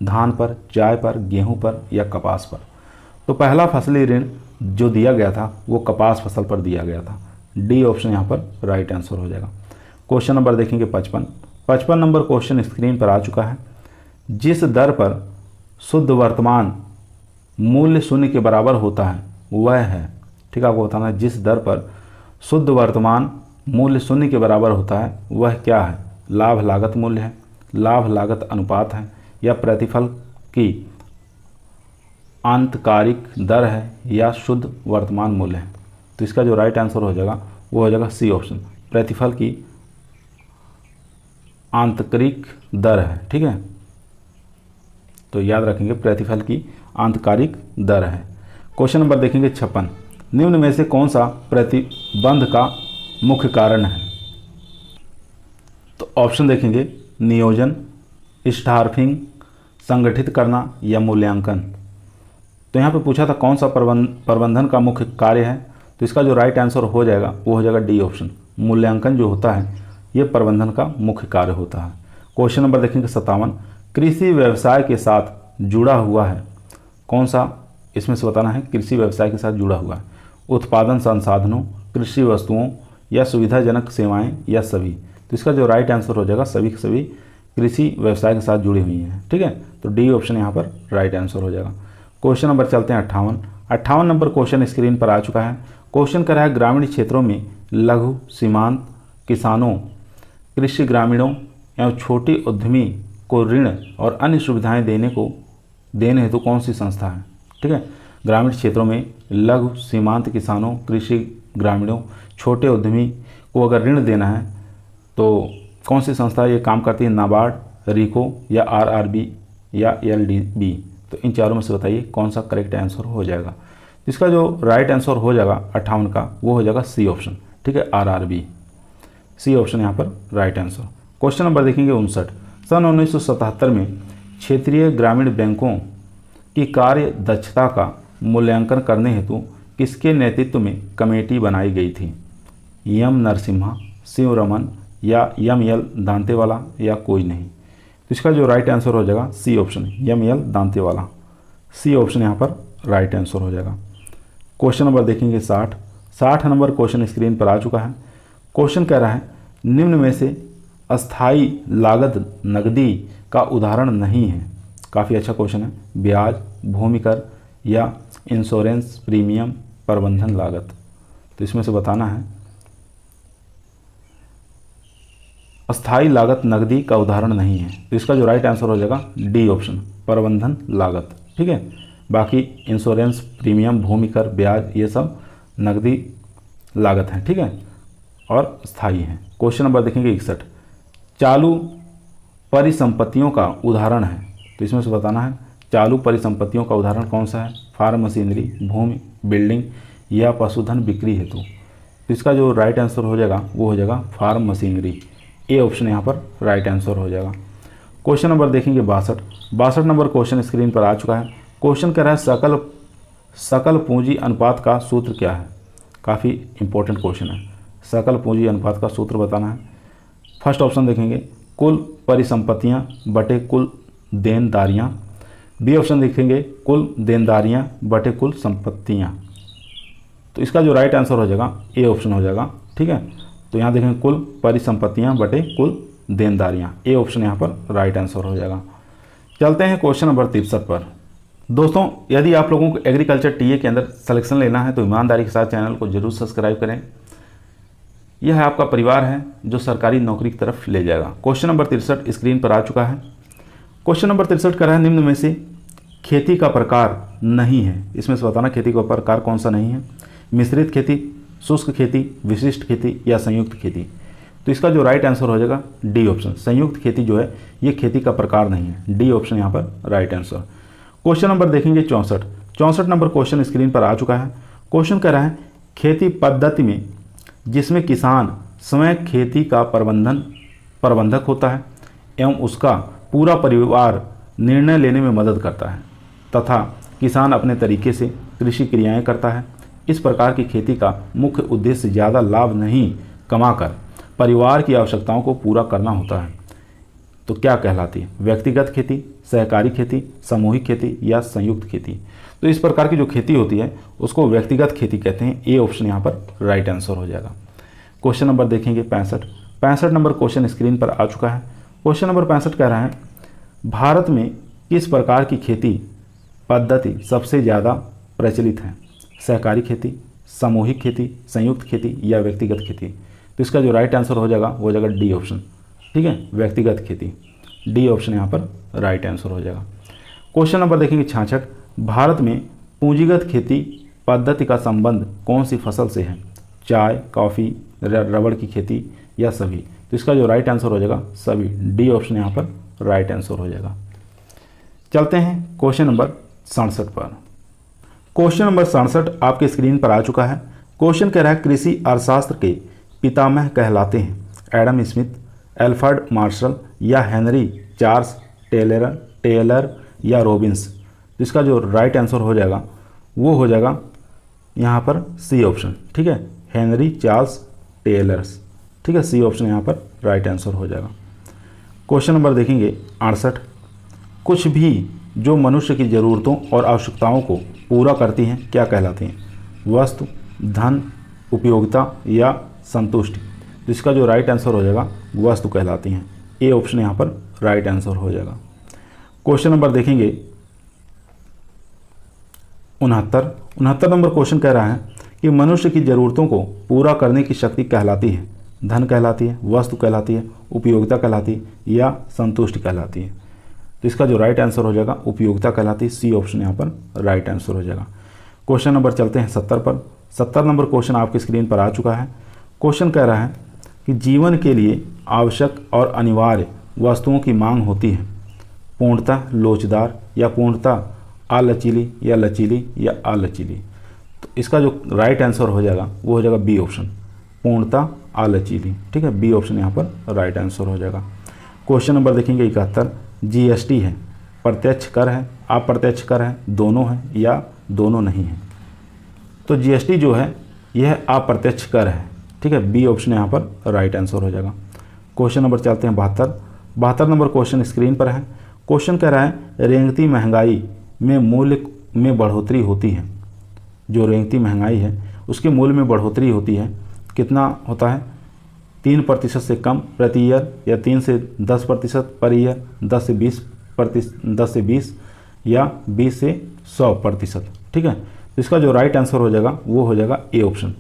धान पर, चाय पर, गेहूं पर या कपास पर? तो पहला फसली ऋण जो दिया गया था वो कपास फसल पर दिया गया था, डी ऑप्शन यहाँ पर राइट आंसर हो जाएगा। क्वेश्चन नंबर देखेंगे 55 नंबर क्वेश्चन स्क्रीन पर आ चुका है। जिस दर पर शुद्ध वर्तमान मूल्य शून्य के बराबर होता है वह है, ठीक है, आपको बताना है जिस दर पर शुद्ध वर्तमान मूल्य शून्य के बराबर होता है वह क्या है? लाभ लागत मूल्य है, लाभ लागत अनुपात है या प्रतिफल की आंतकारिक दर है या शुद्ध वर्तमान मूल्य है? तो इसका जो राइट आंसर हो जाएगा वो हो जाएगा सी ऑप्शन, प्रतिफल की आंतरिक दर है, ठीक है, तो याद रखेंगे प्रतिफल की आंतकारिक दर है। क्वेश्चन नंबर देखेंगे 56, निम्न में से कौन सा प्रतिबंध का मुख्य कारण है? तो ऑप्शन देखेंगे नियोजन, स्टाफिंग, संगठित करना या मूल्यांकन? तो यहाँ पे पूछा था कौन सा प्रबंधन का मुख्य कार्य है, तो इसका जो राइट आंसर हो जाएगा वो हो जाएगा डी ऑप्शन, मूल्यांकन जो होता है ये प्रबंधन का मुख्य कार्य होता है। क्वेश्चन नंबर देखेंगे 57, कृषि व्यवसाय के साथ जुड़ा हुआ है कौन सा, इसमें से बताना है कृषि व्यवसाय के साथ जुड़ा हुआ है उत्पादन संसाधनों, कृषि वस्तुओं या सुविधाजनक सेवाएं या सभी। तो इसका जो राइट आंसर हो जाएगा सभी के सभी कृषि व्यवसाय के साथ जुड़ी हुई हैं। ठीक है, तो डी ऑप्शन यहाँ पर राइट आंसर हो जाएगा। क्वेश्चन नंबर चलते हैं 58 नंबर क्वेश्चन स्क्रीन पर आ चुका है। क्वेश्चन कर रहा है ग्रामीण क्षेत्रों में लघु सीमांत किसानों, कृषि ग्रामीणों एवं छोटे उद्यमी को ऋण और अन्य सुविधाएं देने हेतु कौन सी संस्था है। ठीक है, ग्रामीण क्षेत्रों में लघु सीमांत किसानों, कृषि ग्रामीणों, छोटे उद्यमी को अगर ऋण देना है तो कौन सी संस्था ये काम करती है, नाबार्ड, रिको या आरआरबी या एलडीबी। तो इन चारों में से बताइए कौन सा करेक्ट आंसर हो जाएगा। इसका जो राइट आंसर हो जाएगा 58 का वो हो जाएगा सी ऑप्शन। ठीक है, आरआरबी, सी ऑप्शन यहाँ पर राइट आंसर। क्वेश्चन नंबर देखेंगे 59, सन 1977 में क्षेत्रीय ग्रामीण बैंकों की कार्य दक्षता का मूल्यांकन करने हेतु किसके नेतृत्व में कमेटी बनाई गई थी, एम नरसिम्हा, शिव रमन या एम एल दांतेवाला या कोई नहीं। तो इसका जो राइट आंसर हो जाएगा C option, M L Dantewala, C option यहाँ पर राइट आंसर हो जाएगा। क्वेश्चन नंबर देखेंगे 60 नंबर क्वेश्चन स्क्रीन पर आ चुका है। क्वेश्चन कह रहा है निम्न में से अस्थायी लागत नकदी का उदाहरण नहीं है। काफ़ी अच्छा क्वेश्चन है। ब्याज, भूमि कर या इंश्योरेंस प्रीमियम प्रबंधन लागत। तो इसमें से बताना है अस्थायी लागत नकदी का उदाहरण नहीं है। तो इसका जो राइट आंसर हो जाएगा डी ऑप्शन, प्रबंधन लागत। ठीक है, बाकी इंश्योरेंस प्रीमियम, भूमि कर, ब्याज ये सब नकदी लागत हैं। ठीक है, और स्थायी हैं। क्वेश्चन नंबर देखेंगे 61, चालू परिसंपत्तियों का उदाहरण है। तो इसमें से बताना है चालू परिसंपत्तियों का उदाहरण कौन सा है, फार्म मशीनरी, भूमि, बिल्डिंग या पशुधन बिक्री हेतु। तो इसका जो राइट आंसर हो जाएगा वो हो जाएगा फार्म मशीनरी, ए ऑप्शन यहाँ पर राइट आंसर हो जाएगा। क्वेश्चन नंबर देखेंगे 62 नंबर क्वेश्चन स्क्रीन पर आ चुका है। क्वेश्चन कह रहा है सकल पूंजी अनुपात का सूत्र क्या है। काफ़ी इंपॉर्टेंट क्वेश्चन है। सकल पूंजी अनुपात का सूत्र बताना है। फर्स्ट ऑप्शन देखेंगे कुल परिसंपत्तियां बटे कुल देनदारियां, बी ऑप्शन देखेंगे कुल देनदारियां बटे कुल संपत्तियां। तो इसका जो राइट आंसर हो जाएगा ए ऑप्शन हो जाएगा। ठीक है, तो यहाँ देखेंगे कुल परिसंपत्तियां बटे कुल देनदारियां, ए ऑप्शन यहाँ पर राइट आंसर हो जाएगा। चलते हैं क्वेश्चन नंबर 63 पर। दोस्तों, यदि आप लोगों को एग्रीकल्चर टीए के अंदर सिलेक्शन लेना है तो ईमानदारी के साथ चैनल को जरूर सब्सक्राइब करें। यह आपका परिवार है जो सरकारी नौकरी की तरफ ले जाएगा। क्वेश्चन नंबर 63 स्क्रीन पर आ चुका है। क्वेश्चन नंबर 63 कह रहा है निम्न में से खेती का प्रकार नहीं है। इसमें से बताना खेती का प्रकार कौन सा नहीं है, मिश्रित खेती, शुष्क खेती, विशिष्ट खेती या संयुक्त खेती। तो इसका जो राइट आंसर हो जाएगा डी ऑप्शन, संयुक्त खेती जो है ये खेती का प्रकार नहीं है। डी ऑप्शन यहाँ पर राइट आंसर। क्वेश्चन नंबर देखेंगे 64 नंबर क्वेश्चन स्क्रीन पर आ चुका है। क्वेश्चन कह रहा है खेती पद्धति में जिसमें किसान स्वयं खेती का प्रबंधक होता है एवं उसका पूरा परिवार निर्णय लेने में मदद करता है तथा किसान अपने तरीके से कृषि क्रियाएं करता है। इस प्रकार की खेती का मुख्य उद्देश्य ज़्यादा लाभ नहीं कमाकर परिवार की आवश्यकताओं को पूरा करना होता है। तो क्या कहलाती है, व्यक्तिगत खेती, सहकारी खेती, सामूहिक खेती या संयुक्त खेती। तो इस प्रकार की जो खेती होती है उसको व्यक्तिगत खेती कहते हैं। ए ऑप्शन यहाँ पर राइट आंसर हो जाएगा। क्वेश्चन नंबर देखेंगे 65 नंबर क्वेश्चन स्क्रीन पर आ चुका है। क्वेश्चन नंबर 65 कह रहा है भारत में किस प्रकार की खेती पद्धति सबसे ज़्यादा प्रचलित है, सहकारी खेती, सामूहिक खेती, संयुक्त खेती या व्यक्तिगत खेती। तो इसका जो राइट आंसर हो जाएगा वो हो जाएगा डी ऑप्शन। ठीक है, व्यक्तिगत खेती, डी ऑप्शन यहाँ पर राइट आंसर हो जाएगा। क्वेश्चन नंबर देखेंगे 66, भारत में पूंजीगत खेती पद्धति का संबंध कौन सी फसल से है, चाय, कॉफ़ी, रबड़ की खेती या सभी। तो इसका जो राइट आंसर हो जाएगा सभी, डी ऑप्शन यहाँ पर राइट आंसर हो जाएगा। चलते हैं क्वेश्चन नंबर 67 पर। क्वेश्चन नंबर 67 आपके स्क्रीन पर आ चुका है। क्वेश्चन कह रहा है कृषि अर्थशास्त्र के पितामह कहलाते हैं एडम स्मिथ, एल्फ्रेड मार्शल या हेनरी चार्ल्स टेलर या रॉबिन्स। तो इसका जो राइट आंसर हो जाएगा वो हो जाएगा यहाँ पर सी ऑप्शन। ठीक है, हेनरी चार्ल्स ठीक है, सी ऑप्शन यहाँ पर राइट आंसर हो जाएगा। क्वेश्चन नंबर देखेंगे 68। कुछ भी जो मनुष्य की ज़रूरतों और आवश्यकताओं को पूरा करती हैं क्या कहलाती हैं? वस्तु, धन, उपयोगिता या संतुष्टि। तो इसका जो राइट आंसर हो जाएगा वस्तु कहलाती हैं। ए ऑप्शन यहाँ पर राइट आंसर हो जाएगा। क्वेश्चन नंबर देखेंगे 69 नंबर क्वेश्चन कह रहा है कि मनुष्य की ज़रूरतों को पूरा करने की शक्ति कहलाती है? धन कहलाती है, वस्तु कहलाती है, उपयोगिता कहलाती है या संतुष्टि कहलाती है? तो इसका जो राइट आंसर हो जाएगा उपयोगिता कहलाती है। सी ऑप्शन यहाँ पर राइट आंसर हो जाएगा। क्वेश्चन नंबर चलते हैं 70 पर। 70 नंबर क्वेश्चन आपकी स्क्रीन पर आ चुका है। क्वेश्चन कह रहा है कि जीवन के लिए आवश्यक और अनिवार्य वस्तुओं की मांग होती है, पूर्णतः लोचदार या पूर्णतः अलचीली या लचीली या अलचीली। तो इसका जो राइट आंसर हो जाएगा वो हो जाएगा बी ऑप्शन, पूर्णतः अलचीली। ठीक है, बी ऑप्शन यहाँ पर राइट आंसर हो जाएगा। क्वेश्चन नंबर देखेंगे 71। जीएसटी है, प्रत्यक्ष कर है, अप्रत्यक्ष कर है, दोनों है या दोनों नहीं है? तो जीएसटी जो है यह अप्रत्यक्ष कर है। ठीक है, बी ऑप्शन यहाँ पर राइट आंसर हो जाएगा। क्वेश्चन नंबर चलते हैं 72 नंबर क्वेश्चन स्क्रीन पर है। क्वेश्चन कह रहा है रेंगती महंगाई में मूल्य में बढ़ोतरी होती है। जो रेंगती महंगाई है उसके मूल्य में बढ़ोतरी होती है, कितना होता है? 3% से कम प्रति ईयर या 3 से 10% पर ईयर, 10 से 20 या 20 से 100%। ठीक है, तो इसका जो राइट आंसर हो जाएगा वो हो जाएगा ए ऑप्शन,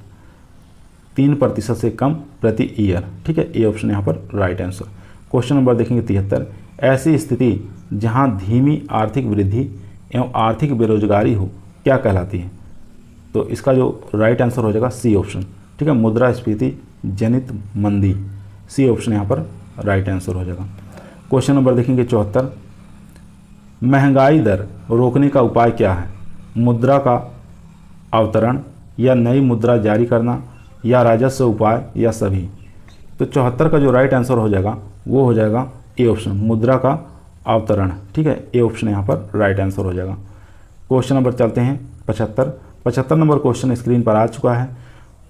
3% से कम प्रति ईयर। ठीक है, ए ऑप्शन यहाँ पर राइट आंसर। क्वेश्चन नंबर देखेंगे 73। ऐसी स्थिति जहाँ धीमी आर्थिक वृद्धि एवं आर्थिक बेरोजगारी हो क्या कहलाती है? तो इसका जो राइट आंसर हो जाएगा सी ऑप्शन। ठीक है, मुद्रास्फीति जनित मंदी। सी ऑप्शन यहाँ पर राइट आंसर हो जाएगा। क्वेश्चन नंबर देखेंगे 74। महंगाई दर रोकने का उपाय क्या है? मुद्रा का अवतरण या नई मुद्रा जारी करना या राजस्व उपाय या सभी? तो 74 का जो राइट आंसर हो जाएगा वो हो जाएगा ए ऑप्शन, मुद्रा का अवतरण। ठीक है, ए ऑप्शन यहाँ पर राइट आंसर हो जाएगा। क्वेश्चन नंबर चलते हैं 75 नंबर क्वेश्चन स्क्रीन पर आ चुका है।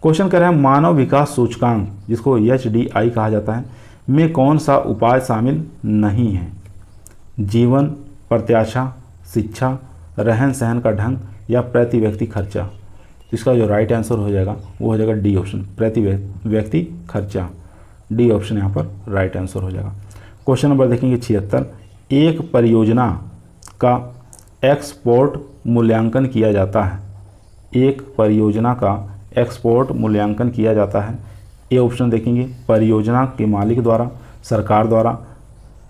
क्वेश्चन कह रहा है मानव विकास सूचकांक, जिसको HDI कहा जाता है, में कौन सा उपाय शामिल नहीं है? जीवन, प्रत्याशा, शिक्षा, रहन सहन का ढंग या प्रति व्यक्ति खर्चा? इसका जो राइट आंसर हो जाएगा वो हो जाएगा डी ऑप्शन, प्रति व्यक्ति खर्चा। डी ऑप्शन यहाँ पर राइट आंसर हो जाएगा। क्वेश्चन नंबर देखेंगे 76। एक परियोजना का एक्सपोर्ट मूल्यांकन किया जाता है। एक परियोजना का एक्सपोर्ट मूल्यांकन किया जाता है। ए ऑप्शन देखेंगे परियोजना के मालिक द्वारा, सरकार द्वारा,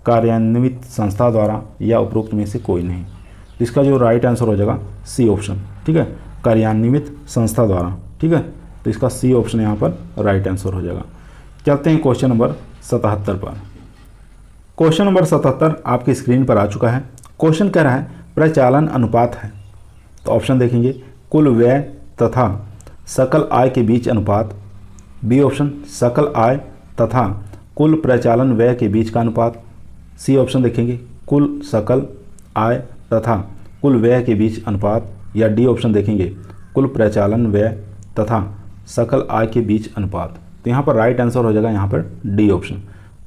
कार्यान्वित संस्था द्वारा या उपरोक्त में से कोई नहीं। तो इसका जो राइट आंसर हो जाएगा सी ऑप्शन। ठीक है, कार्यान्वित संस्था द्वारा। ठीक है, तो इसका सी ऑप्शन यहाँ पर राइट आंसर हो जाएगा। चलते हैं क्वेश्चन नंबर 77 पर। क्वेश्चन नंबर 77 आपकी स्क्रीन पर आ चुका है। क्वेश्चन कह रहा है प्रचालन अनुपात है। तो ऑप्शन देखेंगे कुल व्यय तथा सकल आय के बीच अनुपात। बी ऑप्शन सकल आय तथा कुल प्रचालन व्यय के बीच का अनुपात। सी ऑप्शन देखेंगे कुल सकल आय तथा कुल व्यय के बीच अनुपात। या डी ऑप्शन देखेंगे कुल प्रचालन व्यय तथा सकल आय के बीच अनुपात। तो यहाँ पर राइट आंसर हो जाएगा यहाँ पर डी ऑप्शन,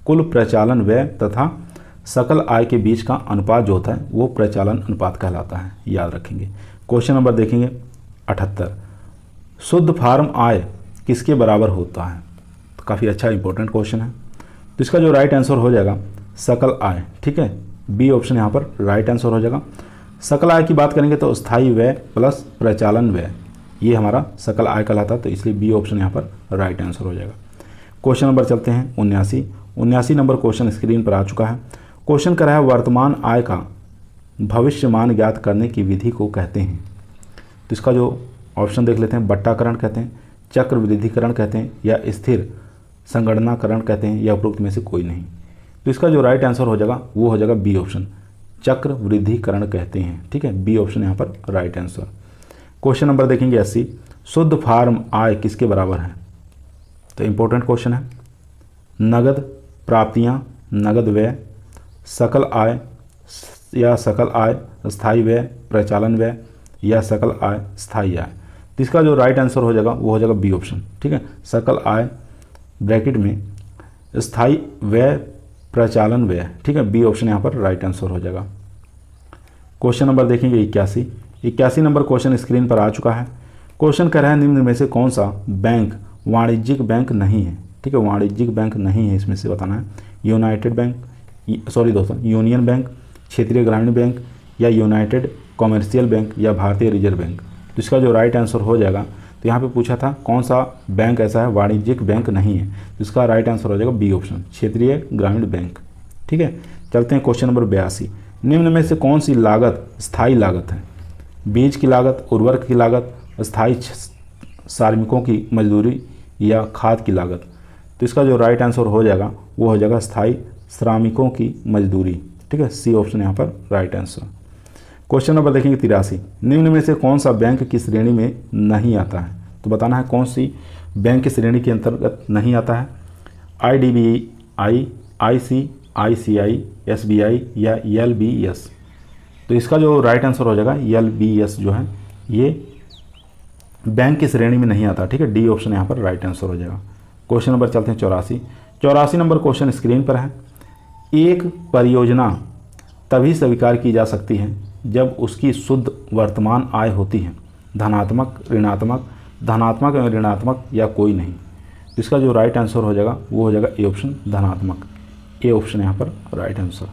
कुल प्रचालन व्यय तथा सकल आय के बीच का अनुपात जो होता है वो प्रचालन अनुपात कहलाता है, याद रखेंगे। क्वेश्चन नंबर देखेंगे 78। शुद्ध फार्म आय किसके बराबर होता है? तो काफ़ी अच्छा इंपॉर्टेंट क्वेश्चन है। तो इसका जो राइट आंसर हो जाएगा सकल आय। ठीक है, बी ऑप्शन यहाँ पर राइट आंसर हो जाएगा। सकल आय की बात करेंगे तो स्थायी व्यय प्लस प्रचालन व्यय, ये हमारा सकल आय कहलाता है। तो इसलिए बी ऑप्शन यहाँ पर राइट आंसर हो जाएगा। क्वेश्चन नंबर चलते हैं 79 नंबर क्वेश्चन स्क्रीन पर आ चुका है। क्वेश्चन कर रहा है वर्तमान आय का भविष्यमान ज्ञात करने की विधि को कहते हैं। तो इसका जो ऑप्शन देख लेते हैं, बट्टाकरण कहते हैं, चक्रवृद्धिकरण कहते हैं या स्थिर संगणनाकरण कहते हैं या उपरोक्त में से कोई नहीं। तो इसका जो राइट आंसर हो जाएगा वो हो जाएगा बी ऑप्शन, चक्रवृद्धिकरण कहते हैं। ठीक है, बी ऑप्शन यहाँ पर राइट आंसर। क्वेश्चन नंबर देखेंगे 80। शुद्ध फार्म आय किसके बराबर है? तो इंपॉर्टेंट क्वेश्चन है। नगद प्राप्तियां, नगद व्यय, सकल आय या सकल आय स्थायी व्यय, प्रचालन व्यय या सकल आय स्थायी आय। तो इसका जो राइट आंसर हो जाएगा वो हो जाएगा बी ऑप्शन। ठीक है, सकल आय ब्रैकेट में स्थायी व्यय, प्रचालन व्यय, ठीक है, बी ऑप्शन यहाँ पर राइट आंसर हो जाएगा। क्वेश्चन नंबर देखेंगे 81 नंबर क्वेश्चन स्क्रीन पर आ चुका है। क्वेश्चन कह रहा है निम्न में से कौन सा बैंक वाणिज्यिक बैंक नहीं है, ठीक है, वाणिज्यिक बैंक नहीं है, इसमें से बताना है। यूनाइटेड बैंक, सॉरी दोस्तों, यूनियन बैंक, क्षेत्रीय ग्रामीण बैंक, या यूनाइटेड कॉमर्शियल बैंक, या भारतीय रिजर्व बैंक। तो इसका जो राइट आंसर हो जाएगा, तो यहाँ पे पूछा था कौन सा बैंक ऐसा है वाणिज्यिक बैंक नहीं है, तो इसका राइट आंसर हो जाएगा बी ऑप्शन, क्षेत्रीय ग्रामीण बैंक। ठीक है, चलते हैं क्वेश्चन नंबर 82। निम्न में से कौन सी लागत स्थायी लागत है? बीज की लागत, उर्वरक की लागत, स्थायी श्रमिकों की मजदूरी, या खाद की लागत। तो इसका जो राइट आंसर हो जाएगा वो हो जाएगा स्थायी श्रमिकों की मजदूरी। ठीक है, सी ऑप्शन यहाँ पर राइट आंसर। क्वेश्चन नंबर देखेंगे 83। निम्न में से कौन सा बैंक की श्रेणी में नहीं आता है? तो बताना है कौन सी बैंक की श्रेणी के अंतर्गत नहीं आता है। IDBI, ICICI, SBI, या LBS। तो इसका जो राइट आंसर हो जाएगा LBS जो है ये बैंक की श्रेणी में नहीं आता। ठीक है, डी ऑप्शन यहाँ पर राइट आंसर हो जाएगा। क्वेश्चन नंबर चलते हैं 84 नंबर क्वेश्चन स्क्रीन पर है। एक परियोजना तभी स्वीकार की जा सकती है जब उसकी शुद्ध वर्तमान आय होती है, धनात्मक, ऋणात्मक, धनात्मक एवं ऋणात्मक, या कोई नहीं। तो इसका जो राइट आंसर हो जाएगा वो हो जाएगा ए ऑप्शन, धनात्मक। ए ऑप्शन यहाँ पर राइट आंसर।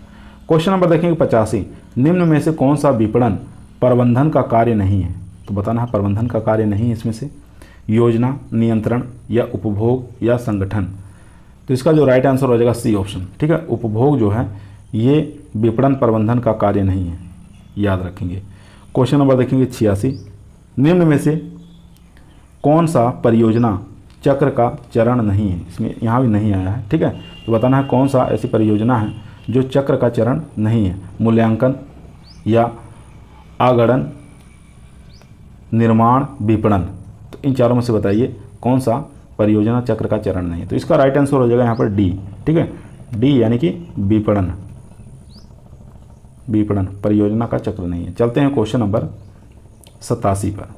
क्वेश्चन नंबर देखेंगे 85। निम्न में से कौन सा विपणन प्रबंधन का कार्य नहीं है? तो बताना है प्रबंधन का कार्य नहीं है इसमें से। योजना, नियंत्रण, या उपभोग, या संगठन। तो इसका जो राइट आंसर हो जाएगा सी ऑप्शन। ठीक है, उपभोग जो है ये विपणन प्रबंधन का कार्य नहीं है, याद रखेंगे। क्वेश्चन नंबर देखेंगे 86। निम्न में से कौन सा परियोजना चक्र का चरण नहीं है? इसमें यहाँ भी नहीं आया है। ठीक है, तो बताना है कौन सा ऐसी परियोजना है जो चक्र का चरण नहीं है। मूल्यांकन, या आगणन, निर्माण, विपणन। तो इन चारों में से बताइए कौन सा परियोजना चक्र का चरण नहीं है। तो इसका राइट आंसर हो जाएगा यहाँ पर डी। ठीक है, डी यानी कि विपणन। विपणन परियोजना का चक्र नहीं है। चलते हैं क्वेश्चन नंबर 87 पर।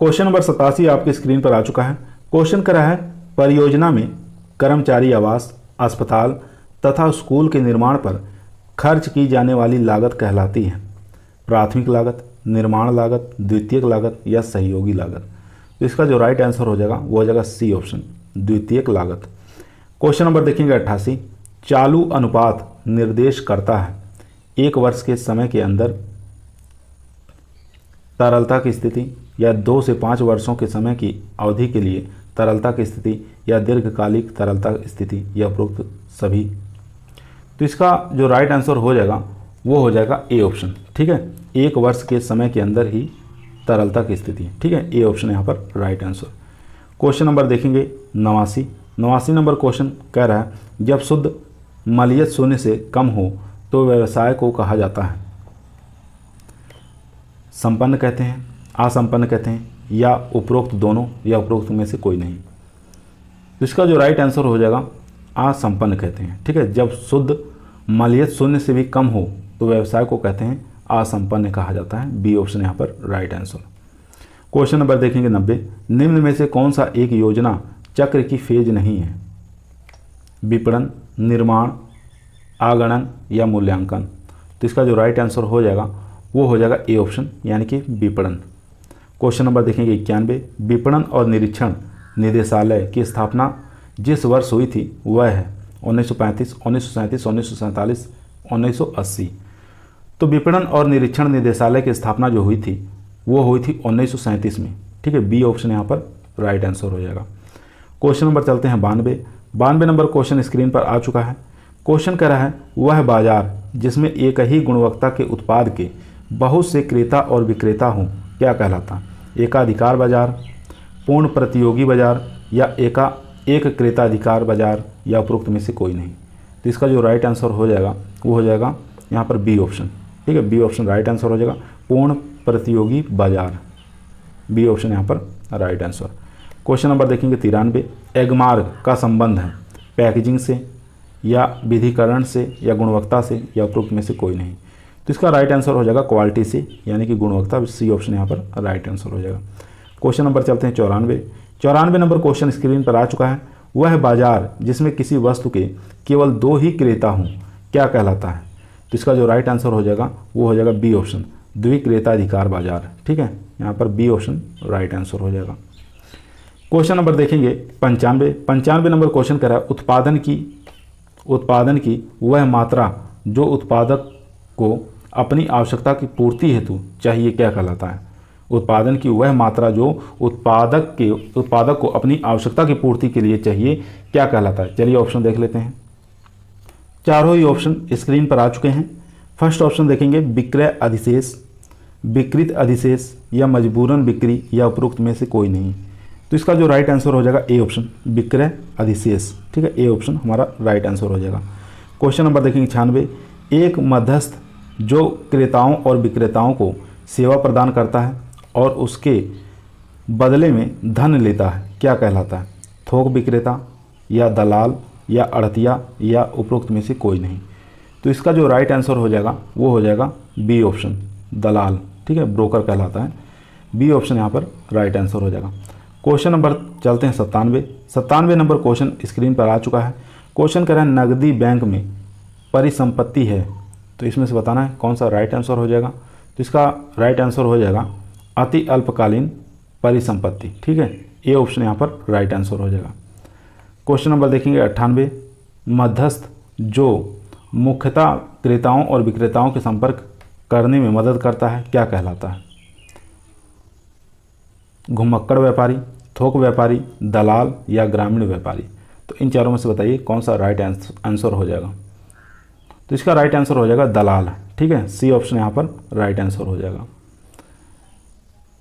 क्वेश्चन नंबर 87 आपके स्क्रीन पर आ चुका है। क्वेश्चन कर रहा है परियोजना में कर्मचारी आवास, अस्पताल तथा स्कूल के निर्माण पर खर्च की जाने वाली लागत कहलाती है प्राथमिक लागत, निर्माण लागत, द्वितीयक लागत, या सहयोगी लागत। तो इसका जो राइट आंसर हो जाएगा वो हो जाएगा सी ऑप्शन, द्वितीयक लागत। क्वेश्चन नंबर देखेंगे 88। चालू अनुपात निर्देश करता है एक वर्ष के समय के अंदर तरलता की स्थिति, या 2 से 5 वर्षों के समय की अवधि के लिए तरलता की स्थिति, या दीर्घकालिक तरलता स्थिति, या उपरोक्त सभी। तो इसका जो राइट आंसर हो जाएगा वो हो जाएगा ए ऑप्शन। ठीक है, एक वर्ष के समय के अंदर ही तरलता की स्थिति। ठीक है, ए ऑप्शन यहाँ पर राइट आंसर। क्वेश्चन नंबर देखेंगे 89 नंबर क्वेश्चन कह रहा है जब शुद्ध मालियत शून्य से कम हो तो व्यवसाय को कहा जाता है संपन्न कहते हैं, असंपन्न कहते हैं, या उपरोक्त दोनों, या उपरोक्त में से कोई नहीं। तो इसका जो राइट आंसर हो जाएगा असंपन्न कहते हैं। ठीक है, जब शुद्ध मालियत शून्य से भी कम हो तो व्यवसाय को कहते हैं असंपन्न कहा जाता है। बी ऑप्शन यहाँ पर राइट आंसर। क्वेश्चन नंबर देखेंगे 90। निम्न में से कौन सा एक योजना चक्र की फेज नहीं है? विपणन, निर्माण, आगणन, या मूल्यांकन। तो इसका जो राइट आंसर हो जाएगा वो हो जाएगा ए ऑप्शन यानी कि विपणन। क्वेश्चन नंबर देखेंगे 91। विपणन और निरीक्षण निदेशालय की स्थापना जिस वर्ष हुई थी वह है 1935, 1937, 1947, 1980। तो विपणन और निरीक्षण निदेशालय की स्थापना जो हुई थी वो हुई थी 1937 में। ठीक है, बी ऑप्शन यहाँ पर राइट आंसर हो जाएगा। क्वेश्चन नंबर चलते हैं 92 नंबर क्वेश्चन स्क्रीन पर आ चुका है। क्वेश्चन कह रहा है वह बाजार जिसमें एक ही गुणवत्ता के उत्पाद के बहुत से क्रेता और विक्रेता हों क्या कहलाता? एकाधिकार बाजार, पूर्ण प्रतियोगी बाजार, या एक क्रेताधिकार बाजार, या उपरोक्त में से कोई नहीं। तो इसका जो राइट आंसर हो जाएगा वो हो जाएगा यहाँ पर बी ऑप्शन। ठीक है, बी ऑप्शन राइट आंसर हो जाएगा, पूर्ण प्रतियोगी बाजार। बी ऑप्शन यहाँ पर राइट आंसर। क्वेश्चन नंबर देखेंगे 93। एगमार्क का संबंध है पैकेजिंग से, या विधिकरण से, या गुणवत्ता से, या उपरोक्त में से कोई नहीं। तो इसका राइट आंसर हो जाएगा क्वालिटी से यानी कि गुणवत्ता। सी ऑप्शन यहाँ पर राइट आंसर हो जाएगा। क्वेश्चन नंबर चलते हैं 94 नंबर क्वेश्चन स्क्रीन पर आ चुका है। वह बाजार जिसमें किसी वस्तु के केवल 2 ही क्रेता हों क्या कहलाता है? तो इसका जो राइट आंसर हो जाएगा वो हो जाएगा बी ऑप्शन, द्विक्रेताधिकार बाजार। ठीक है, यहाँ पर बी ऑप्शन राइट आंसर हो जाएगा। क्वेश्चन नंबर देखेंगे 95 नंबर क्वेश्चन कह रहा है उत्पादन की वह मात्रा जो उत्पादक को अपनी आवश्यकता की पूर्ति हेतु चाहिए क्या कहलाता है? उत्पादन की वह मात्रा जो उत्पादक को अपनी आवश्यकता की पूर्ति के लिए चाहिए क्या कहलाता है? चलिए ऑप्शन देख लेते हैं। चारों ही ऑप्शन स्क्रीन पर आ चुके हैं। फर्स्ट ऑप्शन देखेंगे विक्रय अधिशेष, विकृत अधिशेष या मजबूरन बिक्री या उपरोक्त में से कोई नहीं। तो इसका जो राइट आंसर हो जाएगा ए ऑप्शन, विक्रय अधिशेष। ठीक है, ए ऑप्शन हमारा राइट आंसर हो जाएगा। क्वेश्चन नंबर देखेंगे 96, एक मध्यस्थ जो क्रेताओं और विक्रेताओं को सेवा प्रदान करता है और उसके बदले में धन लेता है क्या कहलाता है? थोक विक्रेता या दलाल या अड़तिया या उपरोक्त में से कोई नहीं। तो इसका जो राइट आंसर हो जाएगा वो हो जाएगा बी ऑप्शन, दलाल। ठीक है, ब्रोकर कहलाता है। बी ऑप्शन यहाँ पर राइट आंसर हो जाएगा। क्वेश्चन नंबर चलते हैं 97 नंबर क्वेश्चन स्क्रीन पर आ चुका है। क्वेश्चन कह रहा है नगदी बैंक में परिसंपत्ति है, तो इसमें से बताना है कौन सा राइट आंसर हो जाएगा। तो इसका राइट आंसर हो जाएगा अति अल्पकालीन परिसंपत्ति। ठीक है, ए ऑप्शन यहाँ पर राइट आंसर हो जाएगा। क्वेश्चन नंबर देखेंगे 98, मध्यस्थ जो मुख्यतः क्रेताओं और विक्रेताओं के संपर्क करने में मदद करता है क्या कहलाता है? घुमक्कड़ व्यापारी, थोक व्यापारी, दलाल या ग्रामीण व्यापारी। तो इन चारों में से बताइए कौन सा राइट आंसर हो जाएगा। तो इसका राइट आंसर हो जाएगा दलाल। ठीक है, सी ऑप्शन यहाँ पर राइट आंसर हो जाएगा।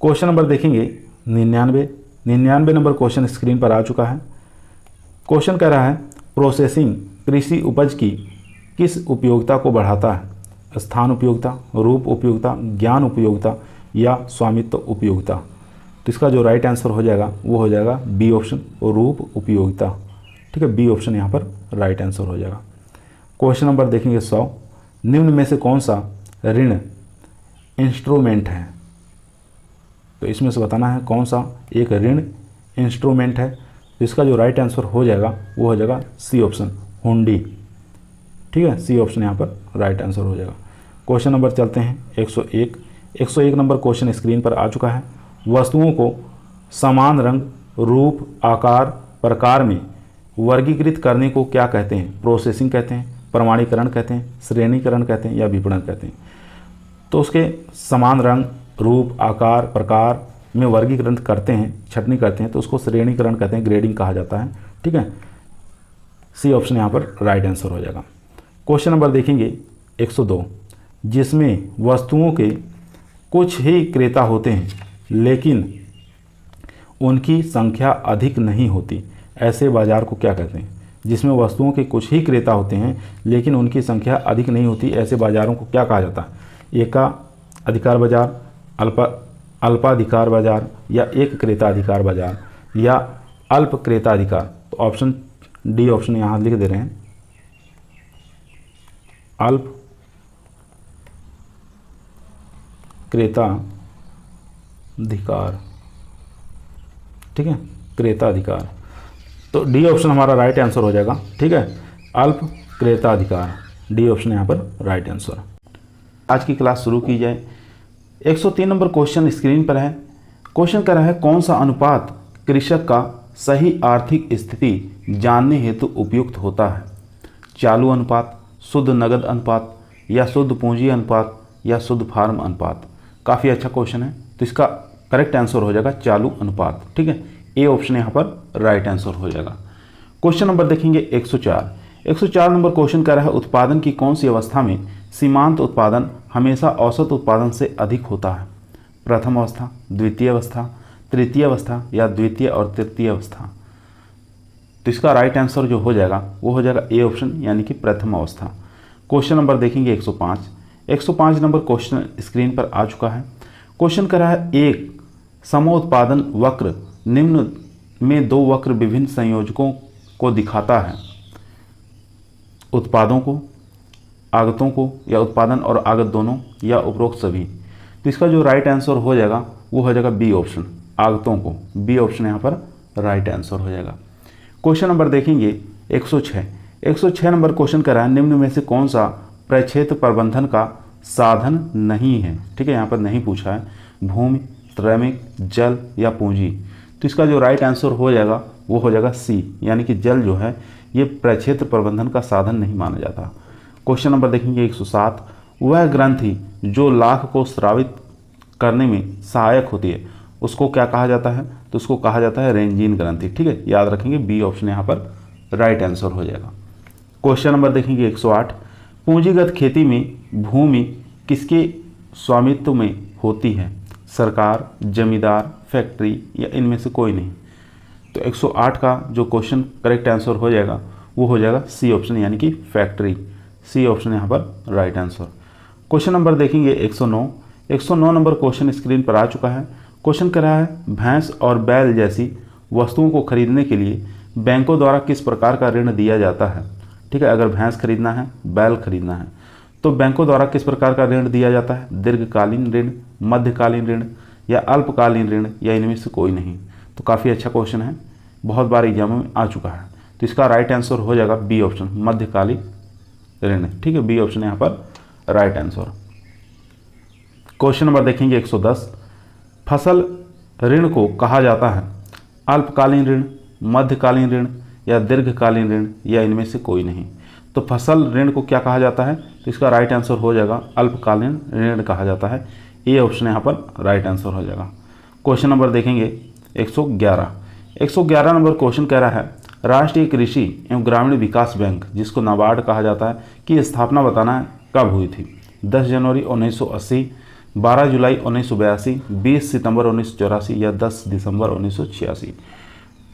क्वेश्चन नंबर देखेंगे 99 नंबर क्वेश्चन स्क्रीन पर आ चुका है। क्वेश्चन कह रहा है प्रोसेसिंग कृषि उपज की किस उपयोगिता को बढ़ाता है? स्थान उपयोगिता, रूप उपयोगिता, ज्ञान उपयोगिता या स्वामित्व उपयोगिता। तो इसका जो राइट आंसर हो जाएगा वो हो जाएगा बी ऑप्शन, रूप उपयोगिता। ठीक है, बी ऑप्शन यहाँ पर राइट आंसर हो जाएगा। क्वेश्चन नंबर देखेंगे 100, निम्न में से कौन सा ऋण इंस्ट्रूमेंट है? तो इसमें से बताना है कौन सा एक ऋण इंस्ट्रूमेंट है। तो इसका जो राइट आंसर हो जाएगा वो हो जाएगा सी ऑप्शन, हुंडी। ठीक है, सी ऑप्शन यहाँ पर राइट आंसर हो जाएगा। क्वेश्चन नंबर चलते हैं 101 नंबर क्वेश्चन स्क्रीन पर आ चुका है। वस्तुओं को समान रंग, रूप, आकार, प्रकार में वर्गीकृत करने को क्या कहते हैं? प्रोसेसिंग कहते हैं, प्रमाणीकरण कहते हैं, श्रेणीकरण कहते हैं या विपणन कहते हैं। तो उसके समान रंग, रूप, आकार, प्रकार में वर्गीकरण करते हैं, छटनी करते हैं, तो उसको श्रेणीकरण कहते हैं, ग्रेडिंग कहा जाता है। ठीक है, सी ऑप्शन यहाँ पर राइट आंसर हो जाएगा। क्वेश्चन नंबर देखेंगे 102, जिसमें वस्तुओं के कुछ ही क्रेता होते हैं लेकिन उनकी संख्या अधिक नहीं होती, ऐसे बाजार को क्या कहते हैं? जिसमें वस्तुओं के कुछ ही क्रेता होते हैं लेकिन उनकी संख्या अधिक नहीं होती, ऐसे बाजारों को क्या कहा जाता है? एका अधिकार बाजार, अल्पाधिकार बाजार या एक क्रेता अधिकार बाजार या अल्प क्रेता अधिकार। तो ऑप्शन डी ऑप्शन यहाँ लिख दे रहे हैं, अल्प क्रेता अधिकार। ठीक है, क्रेता अधिकार। तो डी ऑप्शन हमारा राइट आंसर हो जाएगा। ठीक है, अल्प क्रेता अधिकार, डी ऑप्शन यहाँ पर राइट आंसर। आज की क्लास शुरू की जाए। 103 नंबर क्वेश्चन स्क्रीन पर है। क्वेश्चन कर रहा है कौन सा अनुपात कृषक का सही आर्थिक स्थिति जानने हेतु उपयुक्त होता है? चालू अनुपात, शुद्ध नगद अनुपात या शुद्ध पूंजी अनुपात या शुद्ध फार्म अनुपात। काफ़ी अच्छा क्वेश्चन है। तो इसका करेक्ट आंसर हो जाएगा चालू अनुपात। ठीक है, ए ऑप्शन यहाँ पर राइट आंसर हो जाएगा। क्वेश्चन नंबर देखेंगे 104 नंबर क्वेश्चन कर रहा है उत्पादन की कौन सी अवस्था में सीमांत उत्पादन हमेशा औसत उत्पादन से अधिक होता है? प्रथम अवस्था, द्वितीय अवस्था, तृतीय अवस्था या द्वितीय और तृतीय अवस्था। तो इसका राइट आंसर जो हो जाएगा वो हो जाएगा ए ऑप्शन, यानी कि प्रथम अवस्था। क्वेश्चन नंबर देखेंगे 105 नंबर क्वेश्चन स्क्रीन पर आ चुका है। क्वेश्चन कर रहा है एक समोत्पादन वक्र निम्न में दो वक्र विभिन्न संयोजकों को दिखाता है, उत्पादों को, आगतों को या उत्पादन और आगत दोनों या उपरोक्त सभी। तो इसका जो राइट आंसर हो जाएगा वो हो जाएगा बी ऑप्शन, आगतों को। बी ऑप्शन यहाँ पर राइट आंसर हो जाएगा। क्वेश्चन नंबर देखेंगे 106। 106 नंबर क्वेश्चन कर रहा है निम्न में से कौन सा प्रक्षेत्र प्रबंधन का साधन नहीं है। ठीक है, यहाँ पर नहीं पूछा है भूमि, श्रमिक, जल या पूंजी। तो इसका जो राइट आंसर हो जाएगा वो हो जाएगा सी, यानी कि जल जो है ये प्रक्षेत्र प्रबंधन का साधन नहीं माना जाता। क्वेश्चन नंबर देखेंगे 107। वह ग्रंथि जो लाख को स्रावित करने में सहायक होती है उसको क्या कहा जाता है? तो उसको कहा जाता है रेंजीन ग्रंथि। ठीक है, याद रखेंगे बी ऑप्शन यहाँ पर राइट आंसर हो जाएगा। क्वेश्चन नंबर देखेंगे 108। पूंजीगत खेती में भूमि किसके स्वामित्व में होती है? सरकार, जमींदार, फैक्ट्री या इनमें से कोई नहीं। तो 108 का जो क्वेश्चन करेक्ट आंसर हो जाएगा वो हो जाएगा सी ऑप्शन, यानी कि फैक्ट्री। सी ऑप्शन यहाँ पर राइट आंसर। क्वेश्चन नंबर देखेंगे 109। 109 नंबर क्वेश्चन स्क्रीन पर आ चुका है। क्वेश्चन कर रहा है भैंस और बैल जैसी वस्तुओं को खरीदने के लिए बैंकों द्वारा किस प्रकार का ऋण दिया जाता है? ठीक है, अगर भैंस खरीदना है, बैल खरीदना है तो बैंकों द्वारा किस प्रकार का ऋण दिया जाता है? दीर्घकालीन ऋण, मध्यकालीन ऋण या अल्पकालीन ऋण या इनमें से कोई नहीं। तो काफ़ी अच्छा क्वेश्चन है, बहुत बार एग्जाम में आ चुका है। तो इसका राइट आंसर हो जाएगा बी ऑप्शन, मध्यकालीन ऋण। ठीक है, बी ऑप्शन यहाँ पर राइट आंसर। क्वेश्चन नंबर देखेंगे 110। फसल ऋण को कहा जाता है अल्पकालीन ऋण, मध्यकालीन ऋण या दीर्घकालीन ऋण या इनमें से कोई नहीं। तो फसल ऋण को क्या कहा जाता है? तो इसका राइट आंसर हो जाएगा अल्पकालीन ऋण कहा जाता है। ए ऑप्शन यहाँ पर राइट आंसर हो जाएगा। क्वेश्चन नंबर देखेंगे 111। 111 नंबर क्वेश्चन कह रहा है राष्ट्रीय कृषि एवं ग्रामीण विकास बैंक, जिसको नाबार्ड कहा जाता है, की स्थापना बताना है कब हुई थी? 10 जनवरी 1980, 12 जुलाई 1982, 20 सितंबर 1984 या 10 दिसंबर 1986।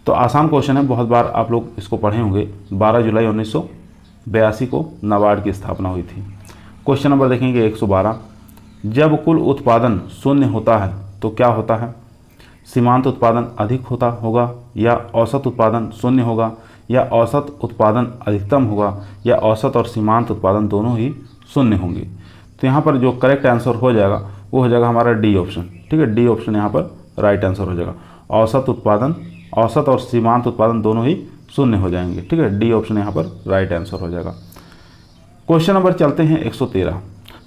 तो आसान क्वेश्चन है, बहुत बार आप लोग इसको पढ़े होंगे। 12 जुलाई 1982 को नाबार्ड की स्थापना हुई थी। क्वेश्चन नंबर देखेंगे 112। जब कुल उत्पादन शून्य होता है तो क्या होता है? सीमांत उत्पादन अधिक होगा या औसत उत्पादन शून्य होगा या औसत उत्पादन अधिकतम होगा या औसत और सीमांत उत्पादन दोनों ही शून्य होंगे। तो यहाँ पर जो करेक्ट आंसर हो जाएगा वो हो जाएगा हमारा डी ऑप्शन। ठीक है, डी ऑप्शन यहाँ पर राइट आंसर हो जाएगा। औसत और सीमांत उत्पादन दोनों ही शून्य हो जाएंगे। ठीक है, डी ऑप्शन यहाँ पर राइट आंसर हो जाएगा। क्वेश्चन नंबर चलते हैं 113।